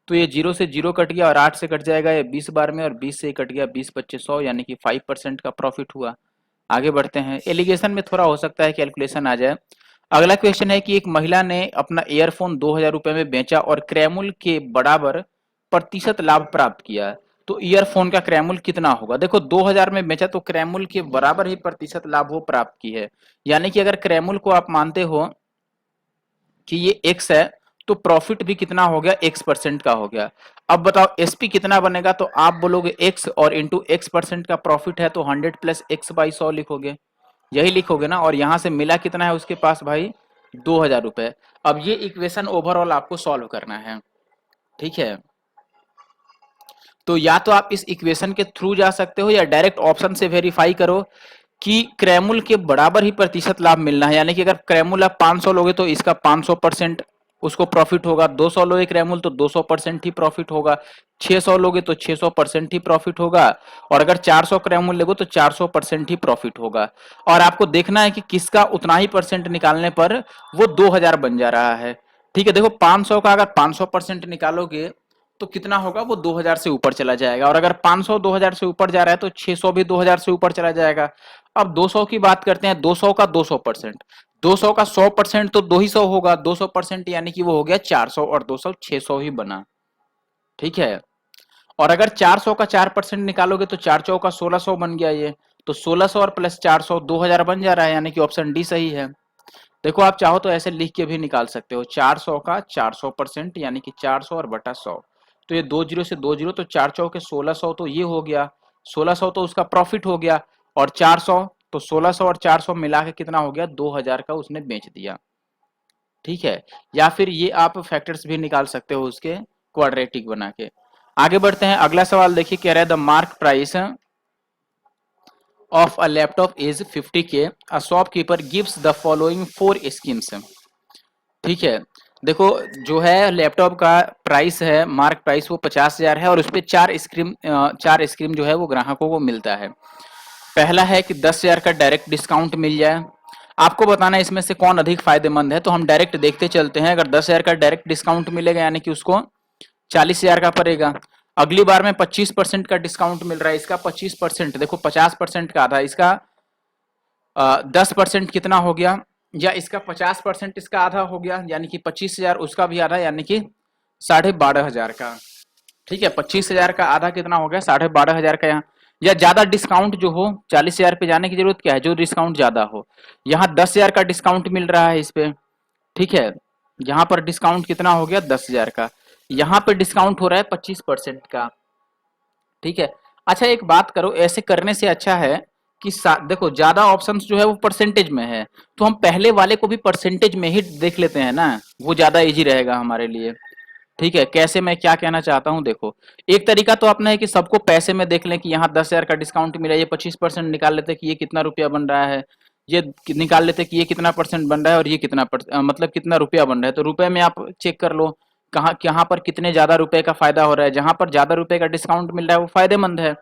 तो ये 0 से 0 कट गया और 8 से कट जाएगा ये 20 बार में, और 20 से कट गया 20 25 100, यानी कि 5% का प्रॉफिट हुआ। आगे बढ़ते हैं, एलिगेशन में थोड़ा हो सकता है कैलकुलेशन आ जाए। अगला क्वेश्चन है कि एक महिला ने अपना ईयरफोन 2000 रुपए में बेचा और क्रैमुल के बराबर प्रतिशत लाभ प्राप्त किया, तो ईयरफोन का क्रैमुल कितना होगा। देखो 2000 में बेचा तो क्रैमुल के बराबर ही प्रतिशत लाभ वो प्राप्त की है, यानी कि अगर क्रैमुल को आप मानते हो कि ये x है तो प्रॉफिट भी कितना हो गया, x% का हो गया। अब बताओ एसपी कितना बनेगा, तो आप बोलोगे x और इंटू x% का प्रॉफिट है तो 100 प्लस x बाई 100 लिखोगे, यही लिखोगे ना। और यहां से मिला कितना है उसके पास भाई, 2000 रुपए। अब ये इक्वेशन ओवरऑल आपको सॉल्व करना है। ठीक है, तो या तो आप इस इक्वेशन के थ्रू जा सकते हो या डायरेक्ट ऑप्शन से वेरीफाई करो कि क्रैमुल के बराबर ही प्रतिशत लाभ मिलना है, यानी कि अगर क्रैमुल आप 500 लोगे तो इसका 500% उसको प्रॉफिट होगा, 200 लोगे क्रैमुल तो 200% ही प्रॉफिट होगा, 600 लोगे तो 600% ही प्रॉफिट होगा, और अगर 400 क्रैमुल लोगे तो 400% ही प्रॉफिट होगा। और आपको देखना है कि किसका उतना ही परसेंट निकालने पर वो 2000 बन जा रहा है। ठीक है, देखो 500 का अगर 500% निकालोगे तो कितना होगा, वो 2000 से ऊपर चला जाएगा। और अगर 500 2000 से ऊपर जा रहा है तो 600 भी 2000 से ऊपर चला जाएगा। अब 200 की बात करते हैं, 200 का 200%, 200 का 100% तो 200 होगा, 200% यानी कि वो हो गया 400, और 200 600 ही बना, ठीक है। और अगर 400 का 4% निकालोगे तो 4 चौ का 1600 बन गया ये, तो 1600 और प्लस 400 2000 बन जा रहा है, यानी कि ऑप्शन डी सही है। देखो आप चाहो तो ऐसे लिख के भी निकाल सकते हो, 400 का 400% यानी कि 400 और बटा 100, तो ये 2 जीरो से 2 जीरो, तो 4 चौ के 1600 तो ये हो गया, 1600 तो उसका प्रॉफिट हो गया, और 400 तो 1600 और 400 मिला के कितना हो गया, 2000 का उसने बेच दिया, ठीक है। या फिर ये आप फैक्टर्स भी निकाल सकते हो उसके क्वाड्रेटिक बना के। आगे बढ़ते हैं, अगला सवाल देखिए, कह रहा है the mark price of a laptop is 50K, a shopkeeper gives the following 4 schemes, ठीक है। देखो जो है लैपटॉप का प्राइस है, मार्क प्राइस वो 50,000 है, और उस पर 4 स्कीम जो है वो ग्राहकों को मिलता है। पहला है कि 10,000 का डायरेक्ट डिस्काउंट मिल जाए। आपको बताना है इसमें से कौन अधिक फायदेमंद है, तो हम डायरेक्ट देखते चलते हैं। अगर 10,000 का डायरेक्ट डिस्काउंट मिलेगा यानी कि उसको 40,000 का पड़ेगा। अगली बार में 25% का डिस्काउंट मिल रहा है, इसका 25%, देखो 50% का आधा, इसका 10% कितना हो गया, या इसका 50% इसका आधा हो गया, यानी कि 25,000, उसका भी आधा यानी कि 12,500 का, ठीक है। 25,000 का आधा कितना हो गया, 12,500 का। यहाँ या ज्यादा डिस्काउंट जो हो, 40,000 पे जाने की जरूरत क्या है, जो डिस्काउंट ज्यादा हो। यहाँ 10,000 का डिस्काउंट मिल रहा है इस पे, ठीक है। यहाँ पर डिस्काउंट कितना हो गया, 10,000 का। यहाँ पे डिस्काउंट हो रहा है 25% का, ठीक है। अच्छा एक बात करो, ऐसे करने से अच्छा है कि देखो ज्यादा ऑप्शंस जो है वो परसेंटेज में है, तो हम पहले वाले को भी परसेंटेज में ही देख लेते हैं ना, वो ज्यादा इजी रहेगा हमारे लिए, ठीक है। कैसे, मैं क्या कहना चाहता हूँ, देखो एक तरीका तो अपना है कि सबको पैसे में देख लें कि यहाँ 10,000 का डिस्काउंट मिला है, ये 25% निकाल लेते कि ये कितना रुपया बन रहा है, ये निकाल लेते कि ये कितना परसेंट बन रहा है, और ये कितना मतलब कितना रुपया बन रहा है। तो रुपए में आप चेक कर लो कहाँ कहाँ पर कितने ज्यादा रुपए का फायदा हो रहा है, जहां पर ज्यादा रुपए का डिस्काउंट मिल रहा है वो फायदेमंद है,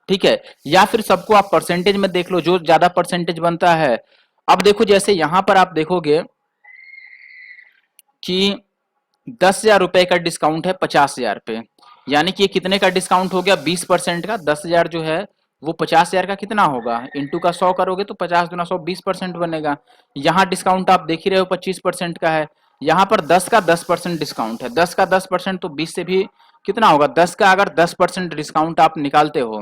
ठीक है। या फिर सबको आप परसेंटेज में देख लो, जो ज्यादा परसेंटेज बनता है। अब देखो जैसे यहां पर आप देखोगे कि 10,000 रुपए का डिस्काउंट है 50,000 पे, यानी कि ये कितने का डिस्काउंट हो गया, 20% का। 10,000 जो है वो 50,000 का कितना होगा, इंटू का 100 करोगे तो 50 गुना 100 20% बनेगा। यहाँ डिस्काउंट आप देख ही रहे हो 25% का है, यहाँ पर 10 का 10% डिस्काउंट है। 10 का 10% तो 20 से भी कितना होगा, 10 का अगर 10% डिस्काउंट आप निकालते हो,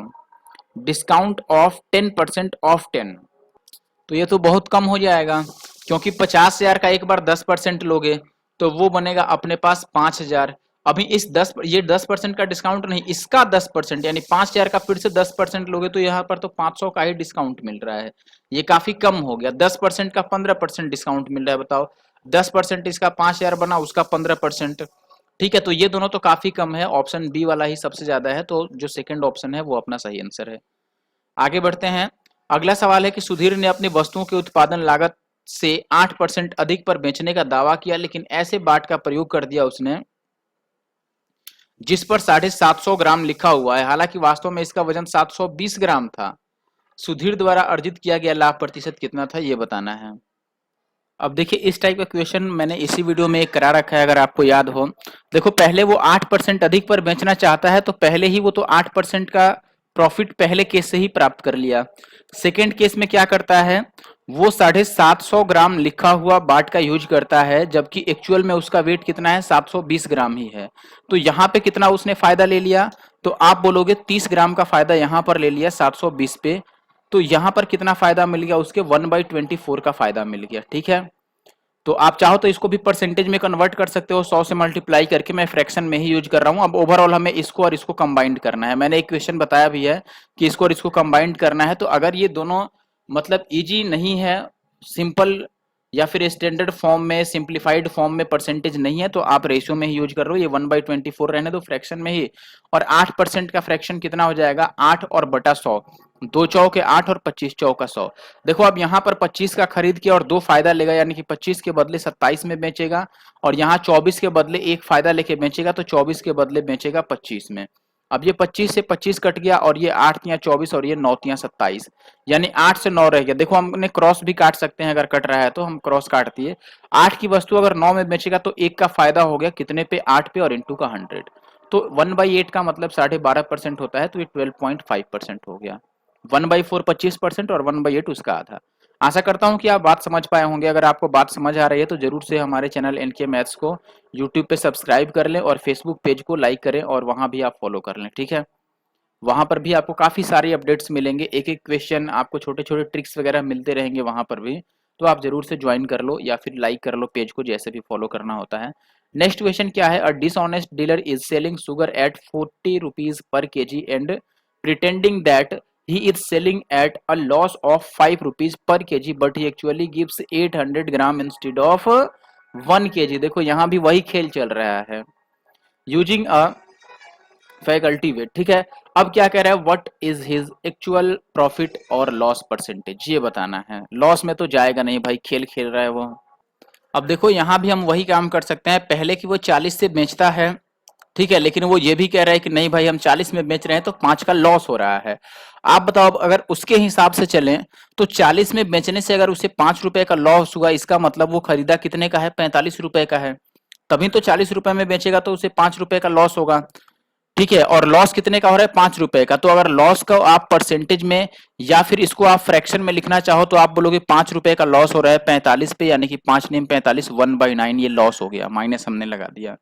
डिस्काउंट ऑफ 10% ऑफ 10, तो ये तो बहुत कम हो जाएगा, क्योंकि 50,000 का एक बार 10% लोगे तो वो बनेगा अपने पास 5,000। अभी इस 10% का डिस्काउंट नहीं, इसका 10% यानी 5,000 का फिर से 10% लोगे तो यहाँ पर तो 500 का ही डिस्काउंट मिल रहा है, ये काफी कम हो गया। 10% का 15% डिस्काउंट मिल रहा है, बताओ 10% इसका 5,000 बना, उसका 15%, ठीक है। तो ये दोनों तो काफी कम है, ऑप्शन बी वाला ही सबसे ज्यादा है, तो जो सेकंड ऑप्शन है वो अपना सही आंसर है। आगे बढ़ते हैं, अगला सवाल है कि सुधीर ने अपनी वस्तुओं की उत्पादन लागत से 8% अधिक पर बेचने का दावा किया, लेकिन ऐसे बाट का प्रयोग कर दिया उसने जिस पर 750 ग्राम लिखा हुआ है, हालांकि वास्तव में इसका वजन 720 ग्राम था। सुधीर द्वारा अर्जित किया गया लाभ प्रतिशत कितना था, ये बताना है। अब देखिए इस टाइप का क्वेश्चन मैंने इसी वीडियो में एक करा रखा है, अगर आपको याद हो। देखो पहले वो 8% अधिक पर बेचना चाहता है, तो पहले ही वो तो 8% का प्रॉफिट पहले केस से ही प्राप्त कर लिया। सेकेंड केस में क्या करता है, वो 750 ग्राम लिखा हुआ बाट का यूज करता है, जबकि एक्चुअल में उसका वेट कितना है, 720 ग्राम ही है। तो यहाँ पे कितना उसने फायदा ले लिया, तो आप बोलोगे 30 ग्राम का फायदा यहाँ पर ले लिया 720 पे, तो यहाँ पर कितना फायदा मिल गया, उसके 1/24 का फायदा मिल गया, ठीक है। तो आप चाहो तो इसको भी परसेंटेज में कन्वर्ट कर सकते हो, 100 से मल्टीप्लाई करके। मैं फ्रैक्शन में ही यूज कर रहा हूं। अब ओवरऑल हमें इसको और इसको कंबाइंड करना है, मैंने एक क्वेश्चन बताया भी है कि इसको और इसको कंबाइंड करना है। तो अगर ये दोनों मतलब इजी नहीं है, सिंपल या फिर स्टैंडर्ड फॉर्म में, सिंप्लीफाइड फॉर्म में परसेंटेज नहीं है, तो आप रेशियो में ही यूज कर रहे हो। ये 1/24 रहने दो फ्रैक्शन में ही। और 8% का फ्रैक्शन कितना हो जाएगा, 8 और बटा 100, 2 चौके 8 और 25 चौका 100। देखो अब यहाँ पर 25 का खरीद किया और 2 फायदा लेगा, यानी कि 25 के बदले 27 में बेचेगा, और यहाँ 24 के बदले 1 फायदा लेके बेचेगा, तो 24 के बदले बेचेगा 25 में। अब ये 25 से 25 कट गया, और ये 8 तिया 24 और ये 9 तिया 27, यानी 8 से 9 रह गया। देखो हमने क्रॉस भी काट सकते हैं, अगर कट रहा है तो हम क्रॉस काट दिए। 8 की वस्तु अगर 9 में बेचेगा तो 1 का फायदा हो गया कितने पे, 8 पे, और इंटू का 100, तो 1/8 का मतलब 12.5% होता है, तो ये 12.5% हो गया। 1/4 25% और 1/8 उसका आधा। आशा करता हूं कि आप बात समझ पाए होंगे। अगर आपको बात समझ आ रही है तो जरूर से हमारे चैनल एनके मैथ्स को यूट्यूब पे सब्सक्राइब कर लें और फेसबुक पेज को लाइक करें और वहां भी आप फॉलो कर लें, ठीक है। वहां पर भी आपको काफी सारे अपडेट्स मिलेंगे, एक एक क्वेश्चन आपको, छोटे छोटे ट्रिक्स वगैरह मिलते रहेंगे वहां पर भी। तो आप जरूर से ज्वाइन कर लो या फिर लाइक कर लो पेज को, जैसे भी फॉलो करना होता है। नेक्स्ट क्वेश्चन क्या है, a dishonest dealer is selling sugar at 40 rupees per kg and pretending that he is selling at a loss of 5 rupees per kg but he actually gives 800 gram instead of 1 kg. देखो यहाँ भी वही खेल चल रहा है, using a faculty wait, ठीक है। अब क्या कह रहा है, what is his actual profit और लॉस परसेंटेज, ये बताना है। लॉस में तो जाएगा नहीं भाई, खेल खेल रहा है वो। अब देखो यहाँ भी हम वही काम कर सकते हैं, पहले कि वो 40 से बेचता है, ठीक है, लेकिन वो ये भी कह रहा है कि नहीं भाई हम 40 में बेच रहे हैं तो 5 का लॉस हो रहा है। आप बताओ, अब अगर उसके हिसाब से चलें तो 40 में बेचने से अगर उसे 5 रुपए का लॉस हुआ, इसका मतलब वो खरीदा कितने का है, 45 रुपए का है। तभी तो 40 रुपए में बेचेगा तो उसे 5 रुपए का लॉस होगा, ठीक है। और लॉस कितने का हो रहा है, 5 रुपए का। तो अगर लॉस का आप परसेंटेज में या फिर इसको आप फ्रैक्शन में लिखना चाहो तो आप बोलोगे 5 रुपए का लॉस हो रहा है 45 पे, यानी कि 5 नेम 45, 1/9 ये लॉस हो गया, माइनस हमने लगा दिया,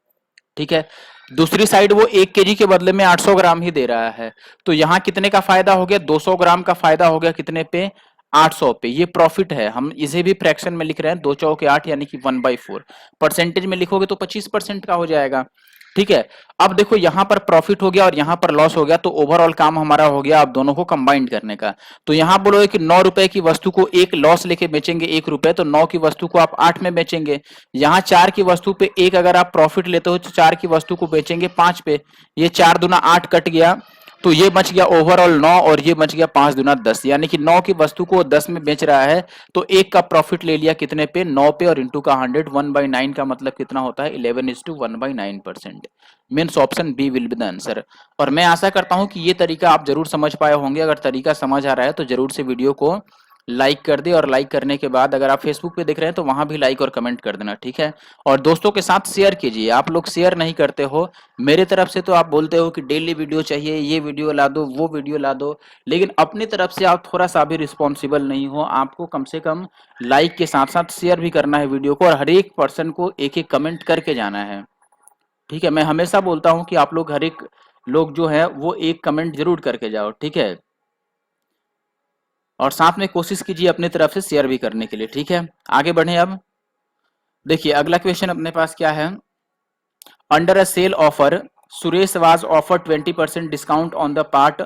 ठीक है। दूसरी साइड वो 1 केजी के बदले में 800 ग्राम ही दे रहा है, तो यहां कितने का फायदा हो गया, 200 ग्राम का फायदा हो गया, कितने पे, 800 पे। ये प्रॉफिट है, हम इसे भी फ्रैक्शन में लिख रहे हैं, 2 चौके 8 यानी कि 1/4। परसेंटेज में लिखोगे तो 25% का हो जाएगा, ठीक है। अब देखो यहाँ पर प्रॉफिट हो गया और यहाँ पर लॉस हो गया, तो ओवरऑल काम हमारा हो गया अब दोनों को कंबाइंड करने का। तो यहाँ बोलोगे कि 9 रुपए की वस्तु को एक लॉस लेके बेचेंगे 1 रुपए, तो 9 की वस्तु को आप 8 में बेचेंगे। यहाँ 4 की वस्तु पे एक अगर आप प्रॉफिट लेते हो तो 4 की वस्तु को बेचेंगे 5 पे, ये 4 दूना 8 कट गया, तो ये बच गया ओवरऑल 9 और ये बच गया 5 दूना 10, यानी कि 9 की वस्तु को 10 में बेच रहा है तो एक का प्रॉफिट ले लिया कितने पे, 9 पे, और इंटू का 100, 1/9 का मतलब कितना होता है, 11:1/9%। Means option B will be the answer. और मैं आशा करता हूं कि ये तरीका आप जरूर समझ पाए होंगे। अगर तरीका समझ आ रहा है तो जरूर से वीडियो को लाइक कर दे, और लाइक करने के बाद अगर आप फेसबुक पे देख रहे हैं तो वहां भी लाइक और कमेंट कर देना, ठीक है। और दोस्तों के साथ शेयर कीजिए, आप लोग शेयर नहीं करते हो। मेरे तरफ से तो आप बोलते हो कि डेली वीडियो चाहिए, ये वीडियो ला दो, वो वीडियो ला दो, लेकिन अपनी तरफ से आप थोड़ा सा भी रिस्पॉन्सिबल नहीं हो। आपको कम से कम लाइक के साथ साथ शेयर भी करना है वीडियो को, और हर एक पर्सन को एक एक कमेंट करके जाना है, ठीक है। मैं हमेशा बोलता हूं कि आप लोग हर एक लोग जो है वो एक कमेंट जरूर करके जाओ, ठीक है। और साथ में कोशिश कीजिए अपनी तरफ से शेयर भी करने के लिए, ठीक है। आगे बढ़े। अब देखिए अगला क्वेश्चन अपने पास क्या है, under a cell offer Suresh was offer 20% discount on the part.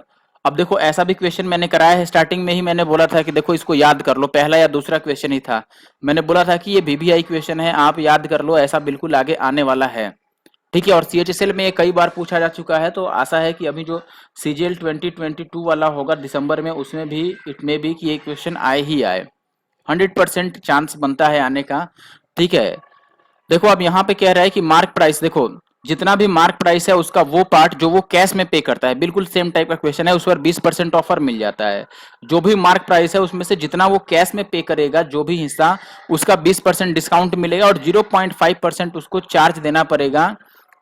अब देखो ऐसा भी क्वेश्चन मैंने कराया है, स्टार्टिंग में ही मैंने बोला था कि देखो इसको याद कर लो, पहला या दूसरा क्वेश्चन ही था। मैंने बोला था कि ये VBI क्वेश्चन है, आप याद कर लो, ऐसा बिल्कुल आगे आने वाला है, ठीक है। और CHSL में ये कई बार पूछा जा चुका है, तो आशा है कि अभी जो CGL 2022 वाला होगा दिसंबर में, उसमें भी इट में भी कि ये क्वेश्चन आए ही आए, 100% चांस बनता है आने का, ठीक है। देखो अब यहाँ पे कह रहा है कि मार्क प्राइस, देखो जितना भी मार्क प्राइस है उसका वो पार्ट जो वो कैश में पे करता है, बिल्कुल सेम टाइप का क्वेश्चन है, उस पर 20% ऑफर मिल जाता है। जो भी मार्क प्राइस है उसमें से जितना वो कैश में पे करेगा, जो भी हिस्सा, उसका 20% डिस्काउंट मिलेगा और 0.5% उसको चार्ज देना पड़ेगा,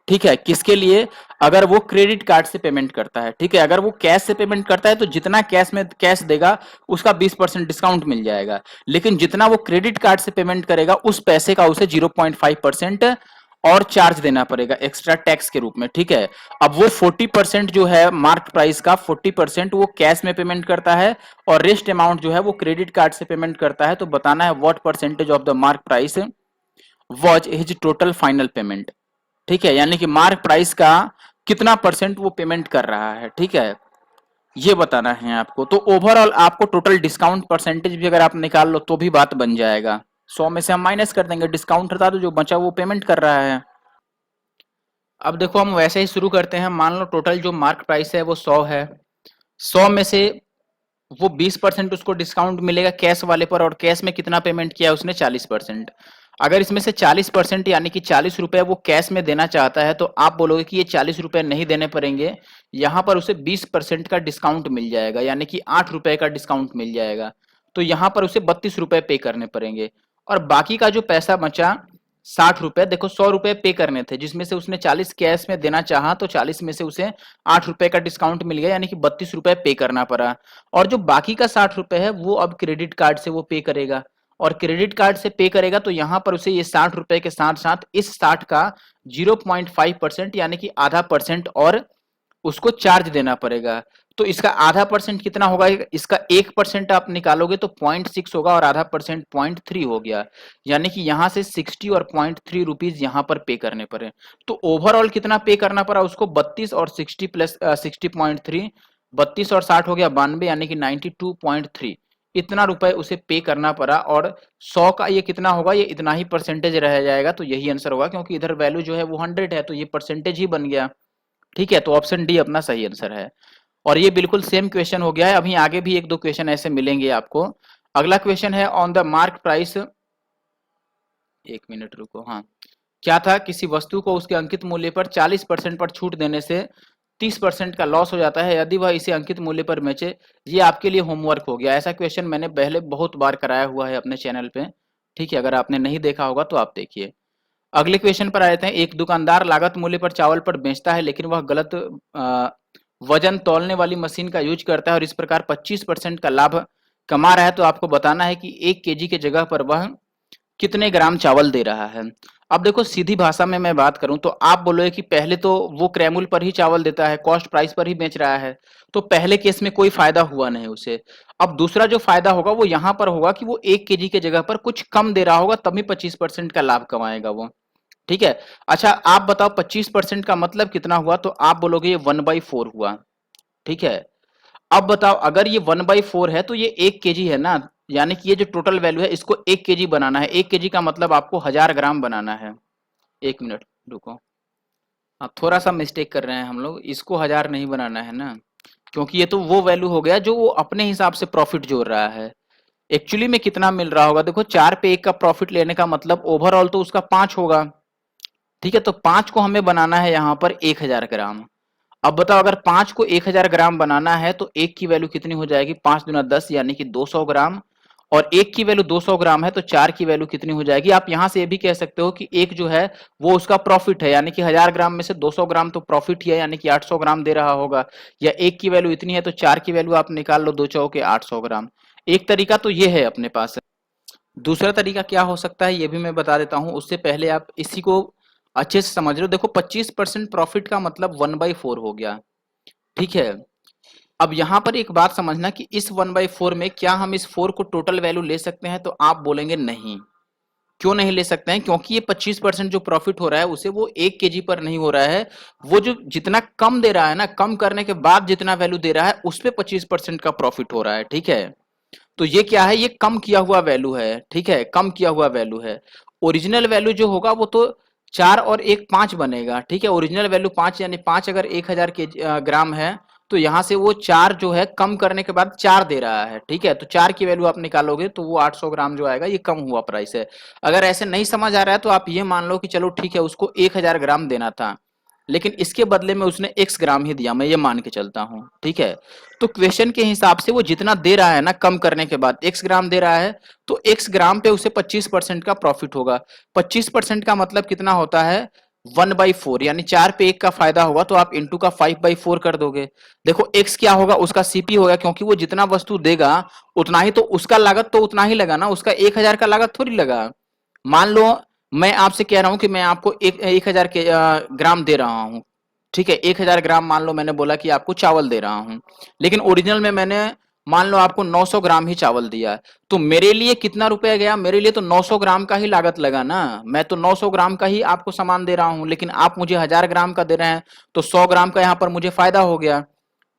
ठीक है। किसके लिए, अगर वो क्रेडिट कार्ड से पेमेंट करता है, ठीक है। अगर वो कैश से पेमेंट करता है तो जितना कैश में कैश देगा उसका 20% डिस्काउंट मिल जाएगा, लेकिन जितना वो क्रेडिट कार्ड से पेमेंट करेगा उस पैसे का उसे 0.5% और चार्ज देना पड़ेगा एक्स्ट्रा टैक्स के रूप में, ठीक है। अब वो 40% जो है मार्क प्राइस का 40% वो कैश में पेमेंट करता है और रेस्ट अमाउंट जो है वो क्रेडिट कार्ड से पेमेंट करता है। तो बताना है what percentage of the mark price was his total final payment, ठीक है। यानी कि मार्क प्राइस का कितना परसेंट वो पेमेंट कर रहा है, ठीक है, ये बताना है आपको। तो ओवरऑल आपको टोटल डिस्काउंट परसेंटेज भी अगर आप निकाल लो तो भी बात बन जाएगा, 100 में से हम माइनस कर देंगे, डिस्काउंट था तो जो बचा वो पेमेंट कर रहा है। अब देखो हम वैसे ही शुरू करते हैं, मान लो टोटल जो मार्क प्राइस है वो 100 है, 100 में से वो 20% उसको डिस्काउंट मिलेगा कैश वाले पर, और कैश में कितना पेमेंट किया है उसने, 40%। अगर इसमें से 40% यानी कि 40 रुपए वो कैश में देना चाहता है, तो आप बोलोगे कि ये 40 रुपए नहीं देने पड़ेंगे, यहां पर उसे 20% का डिस्काउंट मिल जाएगा, यानी कि 8 रुपए का डिस्काउंट मिल जाएगा। तो यहां पर उसे 32 रुपए पे करने पड़ेंगे, और बाकी का जो पैसा बचा 60 रुपए, देखो 100 रुपए पे करने थे जिसमें से उसने 40 कैश में देना चाहा तो 40 में से उसे 8 रुपए का डिस्काउंट मिल गया, यानी कि 32 रुपए पे करना पड़ा। और जो बाकी का 60 रुपए है वो अब क्रेडिट कार्ड से वो पे करेगा, और क्रेडिट कार्ड से पे करेगा तो यहाँ पर उसे ये 60 रुपए के साथ साथ इस 60 का 0.5% यानी कि आधा परसेंट और उसको चार्ज देना पड़ेगा। तो इसका आधा परसेंट कितना होगा, इसका 1% आप निकालोगे तो 0.6 होगा और आधा परसेंट 0.3 हो गया, यानी कि यहाँ से 60 और 0.3 रुपीज यहाँ पर पे करने पड़े। तो ओवरऑल कितना पे करना पड़ा उसको, 32 और 60 प्लस 60.3, 32 और 60 हो गया 92, यानी कि 92.3 इतना रुपए उसे पे करना पड़ा। और 100 का ये कितना होगा, ये इतना ही परसेंटेज रह जाएगा, तो यही आंसर होगा क्योंकि इधर वैल्यू जो है वो 100 है तो ये परसेंटेज ही बन गया। ठीक है, तो ऑप्शन डी अपना सही आंसर है। और ये बिल्कुल सेम क्वेश्चन हो गया है, अभी आगे भी एक दो क्वेश्चन ऐसे मिलेंगे आपको। अगला क्वेश्चन है ऑन द मार्क प्राइस, एक मिनट रुको, हाँ, क्या था, किसी वस्तु को उसके अंकित मूल्य पर 40% पर छूट देने से 30% का लॉस हो जाता है यदि वह इसे अंकित मूल्य पर बेचे। ये आपके लिए होमवर्क हो गया, ऐसा क्वेश्चन मैंने पहले बहुत बार कराया हुआ है अपने चैनल पे। ठीक है, अगर आपने नहीं देखा होगा तो आप देखिए। अगले क्वेश्चन पर आते हैं, एक दुकानदार लागत मूल्य पर चावल पर बेचता है लेकिन वह गलत वजन तौलने वाली मशीन का यूज करता है और इस प्रकार 25% का लाभ कमा रहा है, तो आपको बताना है कि 1 केजी के जगह पर वह कितने ग्राम चावल दे रहा है। अब देखो सीधी भाषा में मैं बात करूं तो आप बोलोगे कि पहले तो वो क्रैमुल पर ही चावल देता है, कॉस्ट प्राइस पर ही बेच रहा है, तो पहले केस में कोई फायदा हुआ नहीं उसे। अब दूसरा जो फायदा होगा वो यहां पर होगा कि वो 1 केजी के जगह पर कुछ कम दे रहा होगा, तभी 25% का लाभ कमाएगा वो। ठीक है, अच्छा आप बताओ 25% का मतलब कितना हुआ, तो आप बोलोगे ये 1/4 हुआ। ठीक है, अब बताओ अगर ये 1/4 है तो ये 1 केजी है ना, यानी कि ये जो टोटल वैल्यू है इसको 1 केजी बनाना है। 1 केजी का मतलब आपको 1000 ग्राम बनाना है। एक मिनट रुको, हाँ थोड़ा सा मिस्टेक कर रहे हैं हम लोग, इसको 1000 नहीं बनाना है ना, क्योंकि ये तो वो वैल्यू हो गया जो वो अपने हिसाब से प्रॉफिट जोड़ रहा है। एक्चुअली में कितना मिल रहा होगा, देखो 4 पे 1 का प्रॉफिट लेने का मतलब ओवरऑल तो उसका 5 होगा। ठीक है, तो 5 को हमें बनाना है यहाँ पर 1000 ग्राम। अब बताओ अगर 5 को 1000 ग्राम बनाना है तो 1 की वैल्यू कितनी हो जाएगी, 5 दूना 10 यानी कि 200 ग्राम, और 1 की वैल्यू 200 ग्राम है तो 4 की वैल्यू कितनी हो जाएगी। आप यहां से ये भी कह सकते हो कि एक जो है वो उसका प्रॉफिट है, यानी कि 1000 ग्राम में से 200 ग्राम तो प्रॉफिट ही है, यानी कि 800 ग्राम दे रहा होगा। या 1 की वैल्यू इतनी है तो 4 की वैल्यू आप निकाल लो, 2 चौके 800 ग्राम। एक तरीका तो ये है अपने पास। दूसरा तरीका क्या हो सकता है ये भी मैं बता देता हूं, उससे पहले आप इसी को अच्छे से समझ लो। देखो 25% प्रॉफिट का मतलब 1/4 हो गया। ठीक है, अब यहां पर एक बात समझना कि इस 1/4 में क्या हम इस 4 को टोटल वैल्यू ले सकते हैं, तो आप बोलेंगे नहीं। क्यों नहीं ले सकते हैं, क्योंकि ये 25% जो प्रॉफिट हो रहा है उसे वो 1 केजी पर नहीं हो रहा है, वो जो जितना कम दे रहा है ना, कम करने के बाद जितना वैल्यू दे रहा है उस पे 25% का प्रॉफिट हो रहा है। ठीक है, तो ये क्या है, ये कम किया हुआ वैल्यू है। ठीक है, कम किया हुआ वैल्यू है। ओरिजिनल वैल्यू जो होगा वो तो 4 और 1 5 बनेगा। ठीक है, ओरिजिनल वैल्यू 5, यानी 5 अगर 1000 के ग्राम है तो यहां से वो 4 जो है कम करने के बाद 4 दे रहा है। ठीक है, तो 4 की वैल्यू आप निकालोगे तो वो 800 ग्राम जो आएगा ये कम हुआ प्राइस है। अगर ऐसे नहीं समझ आ रहा है तो आप ये मान लो कि चलो ठीक है उसको 1000 ग्राम देना था, लेकिन इसके बदले में उसने x ग्राम ही दिया, मैं ये मान के चलता हूं। ठीक है, तो क्वेश्चन के हिसाब से वो जितना दे रहा है ना कम करने के बाद x ग्राम दे रहा है, तो x ग्राम पे उसे 25% का प्रॉफिट होगा। 25% का मतलब कितना होता है, 1/4, यानी 4 पे 1 का फायदा होगा तो आप इंटू का 5/4 कर दोगे। देखो x क्या होगा, उसका सीपी होगा, क्योंकि वो जितना वस्तु देगा उतना ही तो उसका लागत तो उतना ही लगा ना, उसका 1000 का लागत थोड़ी लगा। मान लो मैं आपसे कह रहा हूं कि मैं आपको 1000 के ग्राम दे रहा हूं। ठीक है, 1000 ग्राम मान लो मैंने बोला कि आपको चावल दे रहा हूं, लेकिन ओरिजिनल में मैंने मान लो आपको 900 ग्राम ही चावल दिया, तो मेरे लिए कितना रुपया गया, मेरे लिए तो 900 ग्राम का ही लागत लगा ना। मैं तो 900 ग्राम का ही आपको सामान दे रहा हूं, लेकिन आप मुझे 1000 ग्राम का दे रहे हैं तो 100 ग्राम का यहाँ पर मुझे फायदा हो गया।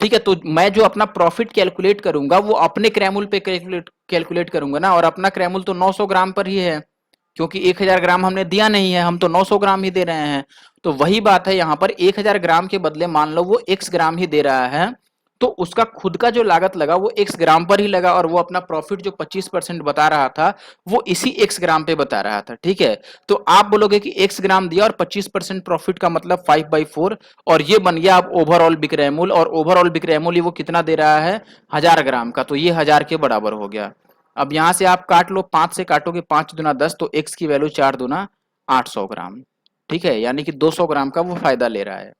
ठीक है, तो मैं जो अपना प्रॉफिट कैलकुलेट करूंगा वो अपने क्रैमुल पे कैलकुलेट करूंगा ना, और अपना क्रैमुल तो 900 ग्राम पर ही है, क्योंकि 1000 ग्राम हमने दिया नहीं है, हम तो 900 ग्राम ही दे रहे हैं। तो वही बात है यहाँ पर, 1000 ग्राम के बदले मान लो वो x ग्राम ही दे रहा है, तो उसका खुद का जो लागत लगा वो x ग्राम पर ही लगा, और वो अपना प्रॉफिट जो 25% बता रहा था वो इसी x ग्राम पे बता रहा था। ठीक है, तो आप बोलोगे कि x ग्राम दिया और 25% प्रॉफिट का मतलब 5/4, और ये बन गया अब ओवरऑल विक्रय मूल्य, और ओवरऑल विक्रय मूल्य वो कितना दे रहा है, 1000 ग्राम का, तो ये 1000 के बराबर हो गया। अब यहां से आप काट लो, 5 से काटोगे 5 दूना 10, तो x की वैल्यू 4 दूना 800 ग्राम, ठीक है, यानी कि 200 ग्राम का वो फायदा ले रहा है।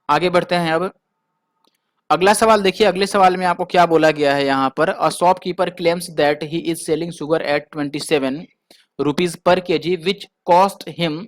आगे बढ़ते हैं अब अगला सवाल देखिए। अगले सवाल में आपको क्या बोला गया है यहाँ पर, a shopkeeper claims that he is selling sugar at 27 rupees per KG which cost him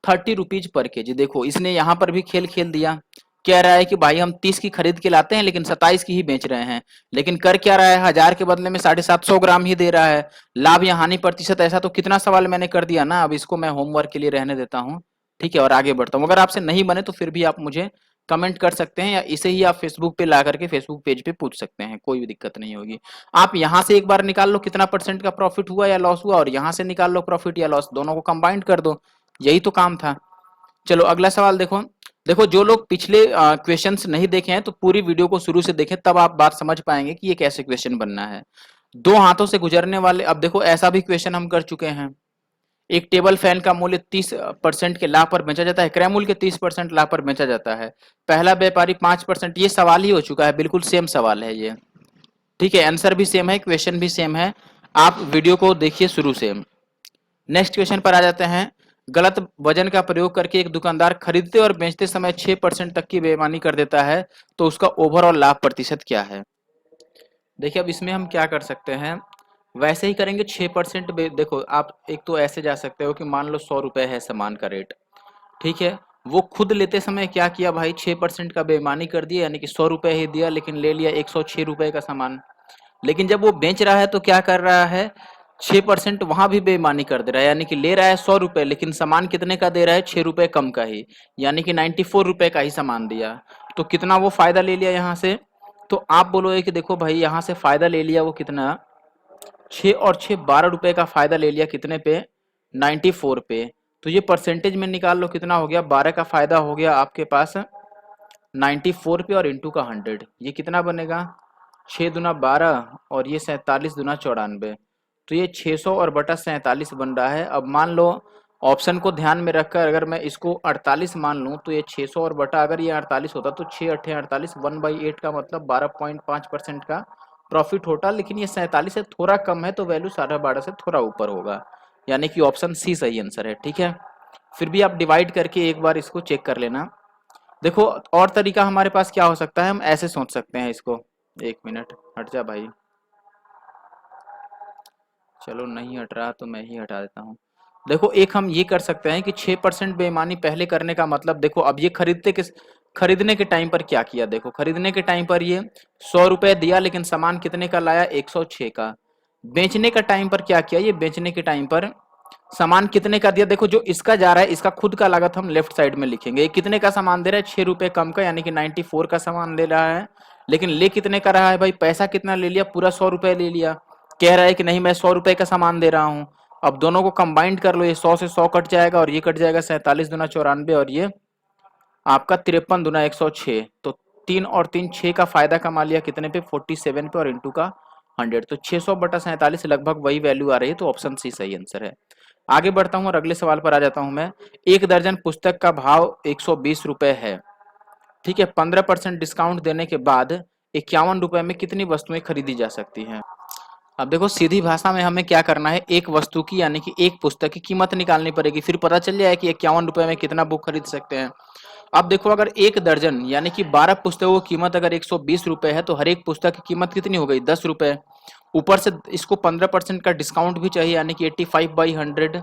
30 rupees per KG. देखो इसने यहाँ पर भी खेल खेल दिया, कह रहा है कि भाई हम 30 की खरीद के लाते हैं लेकिन 27 की ही बेच रहे हैं, लेकिन कर क्या रहा है, 1000 के बदले में 750 ग्राम ही दे रहा है। लाभ या हानि प्रतिशत, ऐसा तो कितना सवाल मैंने कर दिया ना। अब इसको मैं होमवर्क के लिए रहने देता हूँ, ठीक है, और आगे बढ़ता हूँ। अगर आपसे नहीं बने तो फिर भी आप मुझे कमेंट कर सकते हैं, या इसे ही आप फेसबुक पे ला करके फेसबुक पेज पे पूछ सकते हैं, कोई भी दिक्कत नहीं होगी। आप यहाँ से एक बार निकाल लो कितना परसेंट का प्रॉफिट हुआ या लॉस हुआ, और यहाँ से निकाल लो प्रॉफिट या लॉस, दोनों को कंबाइंड कर दो, यही तो काम था। चलो अगला सवाल देखो। देखो जो लोग पिछले क्वेश्चंस नहीं देखे हैं तो पूरी वीडियो को शुरू से देखें, तब आप बात समझ पाएंगे कि ये कैसे क्वेश्चन बनना है। दो हाथों से गुजरने वाले, अब देखो ऐसा भी क्वेश्चन हम कर चुके हैं। एक टेबल फैन का मूल्य 30% के लाभ पर बेचा जाता है, क्रय मूल्य के 30% लाभ पर बेचा जाता है, पहला व्यापारी 5%। ये सवाल ही हो चुका है, बिल्कुल सेम सवाल है ये, ठीक है, आंसर भी सेम है, क्वेश्चन भी सेम है। आप वीडियो को देखिए शुरू से। नेक्स्ट क्वेश्चन पर आ जाते हैं। गलत वजन का प्रयोग करके एक दुकानदार खरीदते और बेचते समय 6% तक की बेईमानी कर देता है, तो उसका ओवरऑल लाभ प्रतिशत क्या है। देखिए अब इसमें हम क्या कर सकते हैं, वैसे ही करेंगे 6%। देखो आप एक तो ऐसे जा सकते हो कि मान लो 100 रुपए है सामान का रेट, ठीक है, वो खुद लेते समय क्या किया भाई, 6% का बेईमानी कर दिया, यानी कि 100 रुपए ही दिया लेकिन ले लिया 106 रुपए का सामान। लेकिन जब वो बेच रहा है तो क्या कर रहा है, 6% वहां भी बेईमानी कर दे रहा है, यानी कि ले रहा है 100 रुपए लेकिन सामान कितने का दे रहा है, 6 रुपए कम का ही, यानी कि 94 रुपए का ही सामान दिया। तो कितना वो फायदा ले लिया यहाँ से, तो आप बोलोगे कि देखो भाई यहाँ से फायदा ले लिया वो कितना, 6 और 6 12 रुपए का फायदा ले लिया, कितने पे, 94 पे। तो ये परसेंटेज में निकाल लो कितना हो गया, 12 का फायदा हो गया आपके पास 94 पे और इंटू का 100, ये कितना बनेगा, 6 दूना 12 और ये 47 दूना 94, तो ये 600 और बटा 47 बन रहा है। अब मान लो ऑप्शन को ध्यान में रखकर अगर मैं इसको 48 मान लूँ तो ये 600 और बटा अगर ये 48 होता तो 6 अट्ठे 48, 1/8 का मतलब 12.5% का प्रॉफिट होता, लेकिन ये 47 से थोड़ा कम है तो वैल्यू 12.5 से थोड़ा ऊपर होगा, यानी कि ऑप्शन सी सही आंसर है, ठीक है। फिर भी आप डिवाइड करके एक बार इसको चेक कर लेना। देखो और तरीका हमारे पास क्या हो सकता है, हम ऐसे सोच सकते हैं इसको, एक मिनट हट जा भाई, चलो नहीं हट रहा तो मैं ही हटा देता हूँ। देखो एक हम ये कर सकते हैं कि 6% बेईमानी पहले करने का मतलब, देखो अब ये खरीदने के टाइम पर क्या किया, देखो खरीदने के टाइम पर ये 100 रुपए दिया लेकिन सामान कितने का लाया, 106 का। बेचने का टाइम पर क्या किया, ये बेचने के टाइम पर सामान कितने का दिया, देखो जो इसका जा रहा है इसका खुद का लागत हम लेफ्ट साइड में लिखेंगे, ये कितने का सामान दे रहा है, 6 रुपए कम का, यानी कि 94 का सामान ले रहा है, लेकिन ले कितने का रहा है भाई, पैसा कितना ले लिया, पूरा 100 रुपए ले लिया। कह रहा है कि नहीं मैं 100 रुपए का सामान दे रहा हूँ। अब दोनों को कंबाइंड कर लो, ये 100 से 100 कट जाएगा और ये कट जाएगा, 47 दूना 94 और ये आपका 53 दूना 106, तो 3 और 3 6 का फायदा कमा लिया कितने पे, 47 पे और इंटू का 100, तो 600 बटा 47 लगभग वही वैल्यू आ रही है, तो ऑप्शन सी सही आंसर है। आगे बढ़ता हूँ और अगले सवाल पर आ जाता हूँ मैं। एक दर्जन पुस्तक का भाव 120 रुपए है, ठीक है, 15% डिस्काउंट देने के बाद 51 रुपए में कितनी वस्तुएं खरीदी जा सकती हैं। अब देखो सीधी भाषा में हमें क्या करना है, एक वस्तु की यानी कि एक पुस्तक की कीमत निकालनी पड़ेगी, फिर पता चल जाए कि 51 रुपए में कितना बुक खरीद सकते हैं। अब देखो अगर एक दर्जन यानी कि 12 पुस्तकों की कीमत अगर 120 रुपए है तो हर एक पुस्तक की कीमत कितनी हो गई, 10 रुपए। ऊपर से इसको 15% का डिस्काउंट भी चाहिए, यानी कि 85/100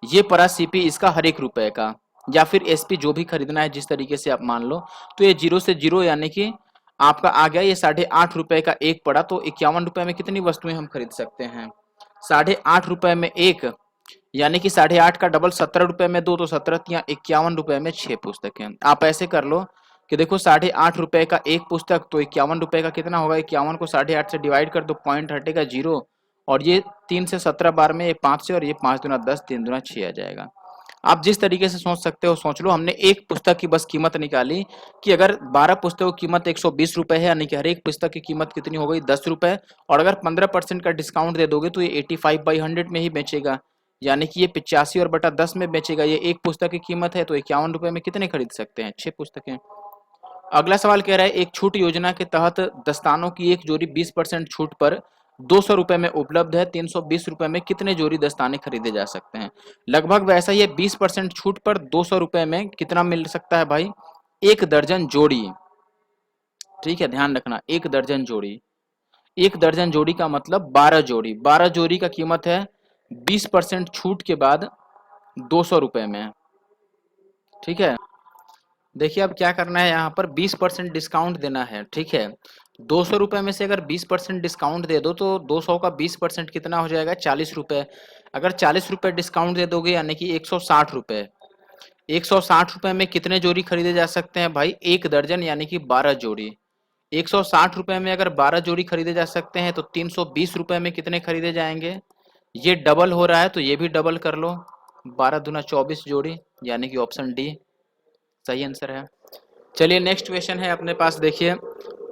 ये पड़ा सीपी इसका हर एक रुपए का, या फिर एसपी जो भी खरीदना है जिस तरीके से आप मान लो। तो ये 0 से 0 यानी कि आपका आ गया ये 8.5 रुपए का एक पड़ा, तो 51 रुपए में कितनी वस्तुएं हम खरीद सकते हैं, 8.5 रुपए में एक, यानी कि 8.5 का डबल 17 रुपए में दो, तो 17 या 51 रुपए में 6 पुस्तकें। आप ऐसे कर लो कि देखो 8.5 रुपए का एक पुस्तक, तो 51 रुपए का कितना होगा, 51 को 8.5 से डिवाइड कर दो, पॉइंट हटेगा 0, और ये 3 से 17 बार में ये 5 से, और ये 5 दूना 10, 3 दूना 6 आ जाएगा। आप जिस तरीके से सोच सकते हो सोच लो, हमने एक पुस्तक की बस कीमत निकाली कि अगर 12 पुस्तकों की कीमत 120 रुपए है, यानी कि हर एक पुस्तक की कीमत कितनी हो गई, 10 रुपए, और अगर 15% का डिस्काउंट दे दोगे तो ये 85/100 में ही बेचेगा, यानी कि ये 85 और बटा 10 में बेचेगा। ये एक पुस्तक की कीमत है तो 51 रुपए में कितने खरीद सकते हैं, 6 पुस्तकें। अगला सवाल कह रहा है एक छूट योजना के तहत दस्तानों की एक जोड़ी 20% छूट पर ₹200 में उपलब्ध है, ₹320 में कितने जोड़ी दस्ताने खरीदे जा सकते हैं। लगभग वैसा ही है, 20% छूट पर ₹200 में कितना मिल सकता है भाई, 1 दर्जन जोड़ी। ठीक है, ध्यान रखना, 1 दर्जन जोड़ी। 1 दर्जन जोड़ी का मतलब 12 जोड़ी। 12 जोड़ी का कीमत है 20% छूट के बाद ₹200 में। ठीक है, देखिए अब क्या करना है, यहाँ पर 20% डिस्काउंट देना है। ठीक है, ₹200 में से अगर 20% डिस्काउंट दे दो तो 200 का 20% कितना हो जाएगा, ₹40। अगर ₹40 डिस्काउंट दे दोगे यानी कि ₹160। ₹160 में कितने जोड़ी खरीदे जा सकते हैं भाई, 1 दर्जन यानी कि 12 जोड़ी। ₹160 में अगर 12 जोड़ी खरीदे जा सकते हैं तो ₹320 में कितने खरीदे जाएंगे, ये डबल हो रहा है तो ये भी डबल कर लो, 12 दूना 24 जोड़ी, यानी कि ऑप्शन डी सही आंसर है। चलिए नेक्स्ट क्वेश्चन है अपने पास, देखिए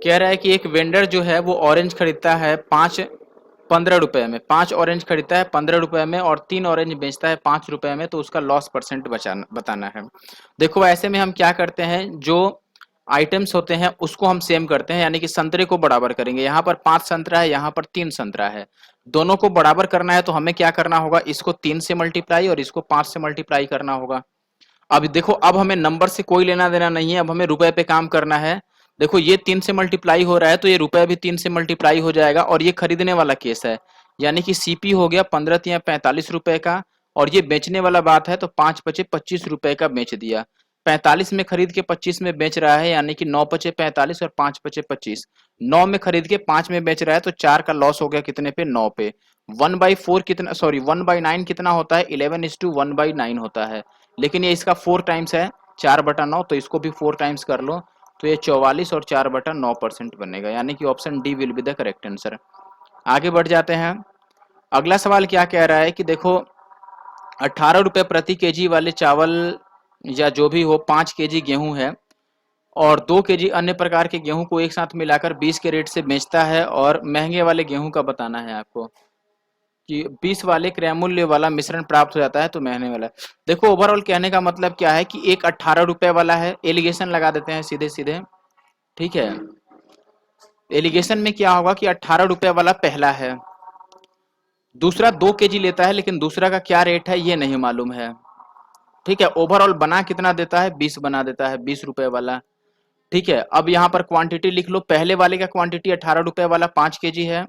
कह रहा है कि एक वेंडर जो है वो ऑरेंज खरीदता है 15 रुपए में, 5 ऑरेंज खरीदता है 15 रुपए में और 3 ऑरेंज बेचता है 5 रुपए में, तो उसका लॉस परसेंट बचाना बताना है। देखो ऐसे में हम क्या करते हैं, जो आइटम्स होते हैं उसको हम सेम करते हैं, यानी कि संतरे को बराबर करेंगे। यहाँ पर 5 संतरा है, यहाँ पर 3 संतरा है, दोनों को बराबर करना है तो हमें क्या करना होगा, इसको 3 से मल्टीप्लाई और इसको 5 से मल्टीप्लाई करना होगा। अब देखो अब हमें नंबर से कोई लेना देना नहीं है, अब हमें रुपए पे काम करना है। देखो ये 3 से मल्टीप्लाई हो रहा है तो ये रुपए भी 3 से मल्टीप्लाई हो जाएगा, और ये खरीदने वाला केस है, यानी कि सीपी हो गया 15 या 45 रुपए का, और ये बेचने वाला बात है तो 5 बचे 25 रुपए का बेच दिया। 45 में खरीद के 25 में बेच रहा है, यानी कि 9 बचे 45 और 5 बचे 25। 9 में खरीद के 5 में बेच रहा है तो 4 का लॉस हो गया कितने पे, 9 पे। 1/4 कितना, सॉरी 1/9 कितना होता है, 11:1/9 होता है, लेकिन ये इसका 4 टाइम्स है, 4/9, तो इसको भी 4 टाइम्स कर लो तो ये 44 और 4/9% बनेगा, यानी कि option D will be the correct answer. आगे बढ़ जाते हैं, अगला सवाल क्या कह रहा है कि देखो 18 रुपए प्रति केजी वाले चावल या जो भी हो 5 केजी गेहूं है और 2 केजी अन्य प्रकार के गेहूं को एक साथ मिलाकर 20 के रेट से बेचता है, और महंगे वाले गेहूं का बताना है आपको कि 20 वाले क्रय मूल्य वाला मिश्रण प्राप्त हो जाता है तो महंगे वाला। देखो ओवरऑल कहने का मतलब क्या है कि एक 18 रुपए वाला है, एलिगेशन लगा देते हैं सीधे सीधे। ठीक है, एलिगेशन में क्या होगा कि 18 रुपए वाला पहला है, दूसरा 2 केजी लेता है लेकिन दूसरा का क्या रेट है ये नहीं मालूम है। ठीक है, ओवरऑल बना कितना देता है, 20 बना देता है, 20 रुपए वाला। ठीक है, अब यहाँ पर क्वांटिटी लिख लो, पहले वाले का क्वांटिटी 18 रुपए वाला 5 केजी है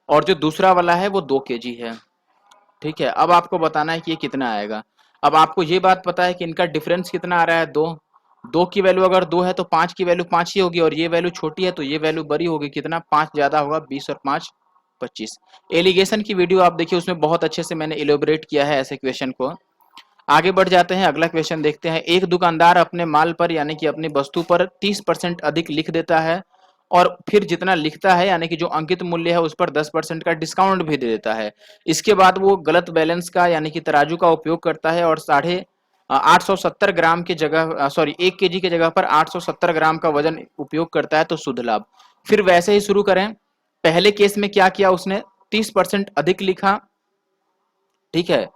और जो दूसरा वाला है वो 2 केजी है। ठीक है, अब आपको बताना है कि ये कितना आएगा। अब आपको ये बात पता है कि इनका डिफरेंस कितना आ रहा है, 2। 2 की वैल्यू अगर 2 है तो 5 की वैल्यू 5 ही होगी, और ये वैल्यू छोटी है तो ये वैल्यू बड़ी होगी, कितना, 5 ज्यादा होगा, 20 और 5 25। एलिगेशन की वीडियो आप देखिए, उसमें बहुत अच्छे से मैंने इलेबोरेट किया है ऐसे क्वेश्चन को। आगे बढ़ जाते हैं, अगला क्वेश्चन देखते हैं। एक दुकानदार अपने माल पर यानी कि अपनी वस्तु पर 30% अधिक लिख देता है और फिर जितना लिखता है यानी कि जो अंकित मूल्य है उस पर 10% का डिस्काउंट भी दे देता है। इसके बाद वो गलत बैलेंस का यानी कि तराजू का उपयोग करता है और 870 ग्राम के जगह, सॉरी 1 केजी के जगह पर 870 ग्राम का वजन उपयोग करता है, तो शुद्ध लाभ। फिर वैसे ही शुरू करें, पहले केस में क्या किया उसने, 30% अधिक लिखा, ठीक है,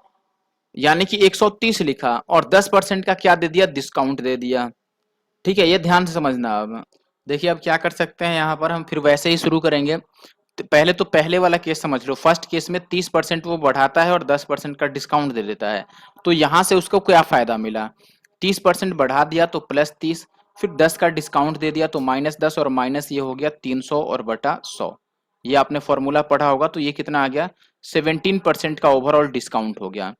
यानी कि 130 लिखा और 10% का क्या दे दिया, डिस्काउंट दे दिया। ठीक है, ये ध्यान से समझना। अब देखिए अब क्या कर सकते हैं, यहाँ पर हम फिर वैसे ही शुरू करेंगे। तो पहले वाला केस समझ लो, फर्स्ट केस में 30% वो बढ़ाता है और 10% का डिस्काउंट दे देता है, तो यहाँ से उसको क्या फायदा मिला, 30% बढ़ा दिया तो +30, फिर 10 का डिस्काउंट दे दिया तो -10, और माइनस ये हो गया 300 और बटा 100। ये आपने फॉर्मूला पढ़ा होगा, तो ये कितना आ गया, 17% का ओवरऑल डिस्काउंट हो गया।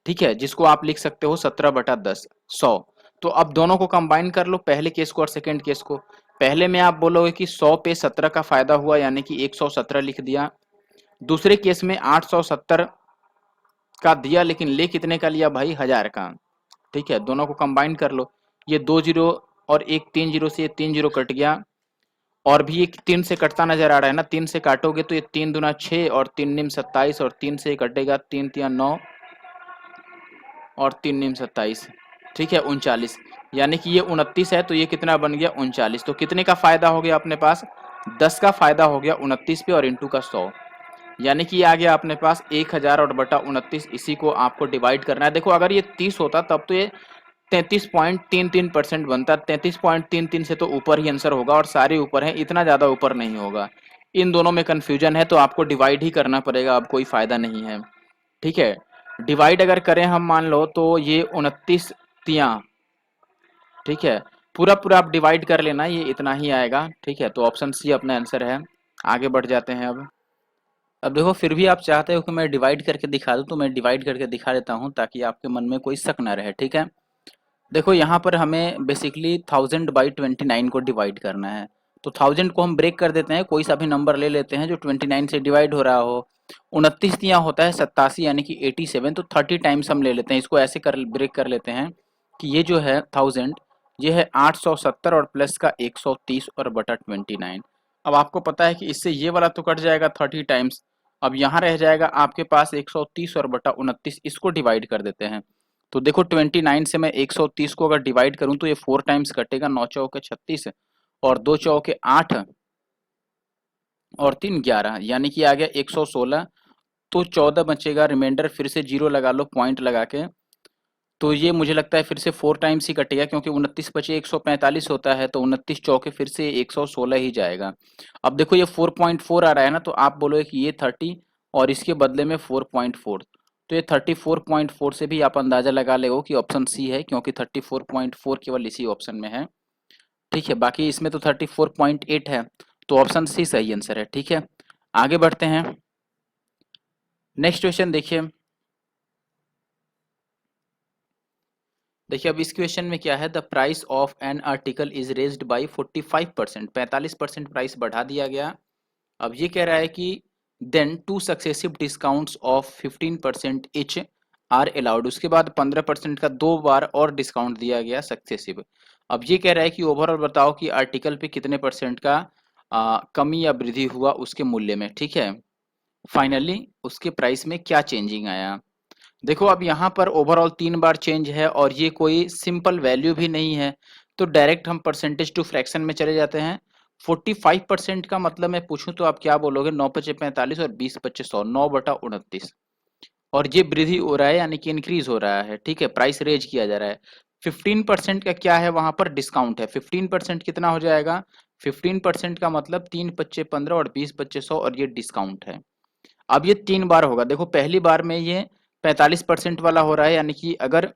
ठीक है, जिसको आप लिख सकते हो 17/10, 100। तो अब दोनों को कंबाइन कर लो, पहले केस को और सेकंड केस को। पहले में आप बोलोगे कि 100 पे 17 का फायदा हुआ, यानी कि 117 लिख दिया। दूसरे केस में 870 का दिया, लेकिन ले कितने का लिया भाई, 1000 का। ठीक है, दोनों को कंबाइन कर लो, ये 2 जीरो और एक 3 जीरो से ये 3 जीरो कट गया, और भी एक 3 से कटता नजर आ रहा है ना, 3 से काटोगे तो ये 3 दूना 6 और 3 निम 27, और 3 से कटेगा 3 तिया 9 और 3 निम 27। ठीक है, 39, यानी कि ये 29 है तो ये कितना बन गया, 39। तो कितने का फायदा हो गया अपने पास, 10 का फायदा हो गया 29 पे और इंटू का 100, यानी कि ये आ गया अपने पास 1000 और बटा 29। इसी को आपको डिवाइड करना है। देखो अगर ये 30 होता तब तो ये 33.33% बनता, 33.33 से तो ऊपर ही आंसर होगा, और सारे ऊपर हैं, इतना ज्यादा ऊपर नहीं होगा। इन दोनों में कंफ्यूजन है तो आपको डिवाइड ही करना पड़ेगा, अब कोई फायदा नहीं है। ठीक है, डिवाइड अगर करें हम मान लो तो ये 29 तियां, ठीक है, पूरा पूरा आप डिवाइड कर लेना, ये इतना ही आएगा। ठीक है, तो ऑप्शन सी अपना आंसर है। आगे बढ़ जाते हैं अब देखो फिर भी आप चाहते हो कि मैं डिवाइड करके दिखा दूं, तो मैं डिवाइड करके दिखा देता हूं ताकि आपके मन में कोई शक ना रहे। ठीक है, देखो यहाँ पर हमें बेसिकली 1000/29 को डिवाइड करना है। तो 1000 को हम ब्रेक कर देते हैं, कोई सा भी नंबर ले लेते हैं जो 29 से डिवाइड हो रहा हो। 29 तियां होता है 87 यानी कि 87, तो 30 टाइम्स हम ले लेते हैं, इसको ऐसे कर ब्रेक कर लेते हैं कि ये जो है 1000, ये है 870 और प्लस का 130 और बटा 29। अब आपको पता है कि इससे ये वाला तो कट जाएगा 30 टाइम्स, अब यहाँ रह जाएगा आपके पास 130 और बटा 29, इसको डिवाइड कर देते हैं। तो देखो 29 से मैं 130 को अगर डिवाइड करूं तो ये 4 टाइम्स कटेगा, 9 चौके 36 और 2 चौके 8 और 3 11, यानी कि आ गया 116। तो 14 बचेगा, रिमाइंडर फिर से जीरो लगा लो पॉइंट लगा के। तो ये मुझे लगता है फिर से 4 टाइम्स ही कटेगा, क्योंकि 29 बचे 145 होता है, तो 29 चौके फिर से 116 ही जाएगा। अब देखो ये 4.4 आ रहा है ना, तो आप बोलोगे कि ये 30 और इसके बदले में 4.4, तो ये 34.4 से भी आप अंदाजा लगा ले कि ऑप्शन सी है, क्योंकि 34.4 केवल इसी ऑप्शन में है। ठीक है, बाकी इसमें तो 34.8 है, तो ऑप्शन सी सही आंसर है। ठीक है, आगे बढ़ते हैं। नेक्स्ट क्वेश्चन देखिए। देखिए अब इस क्वेश्चन में क्या है, the price of an article is raised by 45%, 45% price बढ़ा दिया गया। अब ये कह रहा है कि then 2 successive discounts of 15% each are allowed, उसके बाद 15% का 2 बार और डिस्काउंट दिया गया सक्सेसिव। अब ये कह रहा है कि ओवरऑल बताओ कि आर्टिकल पे कितने परसेंट का कमी या वृद्धि हुआ उसके मूल्य में। ठीक है, फाइनली उसके प्राइस में क्या चेंजिंग आया। देखो अब यहाँ पर ओवरऑल 3 बार चेंज है और ये कोई सिंपल वैल्यू भी नहीं है, तो डायरेक्ट हम परसेंटेज टू फ्रैक्शन में चले जाते हैं। 45% का मतलब मैं पूछूं तो आप क्या बोलोगे, 9 पचे 45 और 20 पचे 100, 9/29, और ये वृद्धि हो रहा है यानी कि इंक्रीज हो रहा है। ठीक है, प्राइस रेज किया जा रहा है। 15% का क्या है, वहां पर डिस्काउंट है। 15% कितना हो जाएगा, 15% का मतलब 3 पच्चे 15 और 20 पच्चे 100, और ये डिस्काउंट है। अब ये 3 बार होगा। देखो पहली बार में ये 45% वाला हो रहा है, यानी कि अगर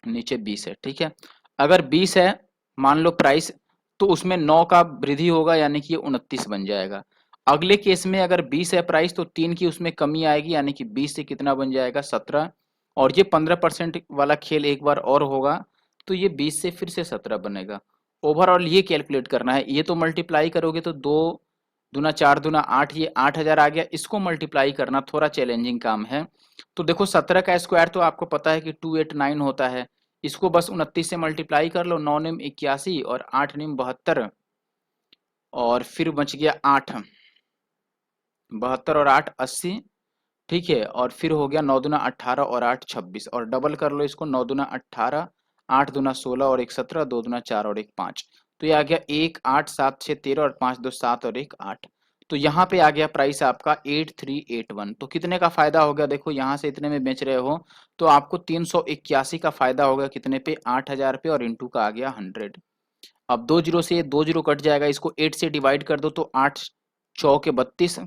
नीचे 20 है, ठीक है, अगर 20 है मान लो प्राइस, तो उसमें 9 का वृद्धि होगा यानी कि ये 29 बन जाएगा। अगले केस में अगर 20 है प्राइस तो 3 की उसमें कमी आएगी, यानी कि 20 से कितना बन जाएगा 17, और ये 15% वाला खेल एक बार और होगा, तो ये 20 से फिर से 17 बनेगा। ओवरऑल ये कैलकुलेट करना है, ये तो मल्टीप्लाई करोगे तो 2 दूना 4 दूना 8, ये 8000 आ गया, इसको मल्टीप्लाई करना थोड़ा चैलेंजिंग काम है। तो देखो 17 का स्क्वायर तो आपको पता है कि 289 होता है, इसको बस 29 से मल्टीप्लाई कर लो, 9 निम 81 और 8 निम 72, और फिर बच गया 8, 72 और 8 80। ठीक है, और फिर हो गया 9 दूना 18 और 8 26, और डबल कर लो इसको, 9 दूना 18, 8 दूना 16 और 1 17, 2 दूना 4 और 1 5, तो ये आ गया 1 8 7 6 13 और 5 2 7 और 1 8। तो यहाँ पे आ गया प्राइस आपका 8381। तो कितने का फायदा हो गया, देखो यहाँ से इतने में बेच रहे हो तो आपको 381 का फायदा होगा, कितने पे 8000 पे, और इंटू का आ गया 100। अब 2 जीरो से 2 जीरो कट जाएगा, इसको 8 से डिवाइड कर दो तो 8 चौके 32।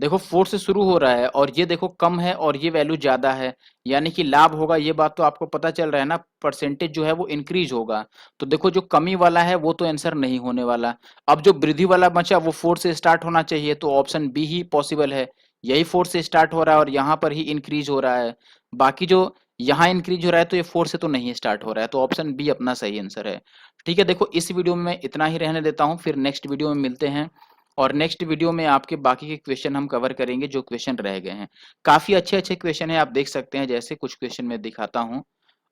देखो 4 से शुरू हो रहा है और ये देखो कम है और ये वैल्यू ज्यादा है, यानी कि लाभ होगा, ये बात तो आपको पता चल रहा है ना, परसेंटेज जो है वो इंक्रीज होगा। तो देखो जो कमी वाला है वो तो आंसर नहीं होने वाला। अब जो वृद्धि वाला बचा वो 4 से स्टार्ट होना चाहिए, तो ऑप्शन बी ही पॉसिबल है। यही 4 से स्टार्ट हो रहा है और यहाँ पर ही इंक्रीज हो रहा है, बाकी जो यहाँ इंक्रीज हो रहा है तो ये 4 से तो नहीं स्टार्ट हो रहा है, तो ऑप्शन बी अपना सही आंसर है। ठीक है, देखो इस वीडियो में मैं इतना ही रहने देता हूँ, फिर नेक्स्ट वीडियो में मिलते हैं, और नेक्स्ट वीडियो में आपके बाकी के क्वेश्चन हम कवर करेंगे जो क्वेश्चन रह गए हैं। काफी अच्छे अच्छे क्वेश्चन है, आप देख सकते हैं, जैसे कुछ क्वेश्चन मैं दिखाता हूँ,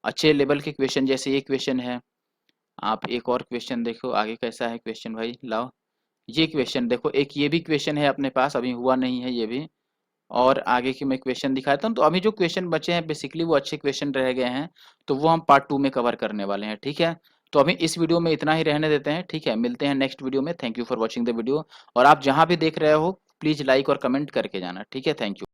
अच्छे लेवल के क्वेश्चन, जैसे ये क्वेश्चन है। आप एक और क्वेश्चन देखो आगे कैसा है क्वेश्चन, भाई लाओ ये क्वेश्चन देखो, एक ये भी क्वेश्चन है अपने पास, अभी हुआ नहीं है ये भी, और आगे की मैं क्वेश्चन दिखाता हूँ। तो अभी जो क्वेश्चन बचे हैं बेसिकली वो अच्छे क्वेश्चन रह गए हैं, तो वो हम पार्ट 2 में कवर करने वाले हैं। ठीक है, तो अभी इस वीडियो में इतना ही रहने देते हैं। ठीक है, मिलते हैं नेक्स्ट वीडियो में। Thank you for watching the video, और आप जहां भी देख रहे हो प्लीज लाइक और कमेंट करके जाना। ठीक है, थैंक यू।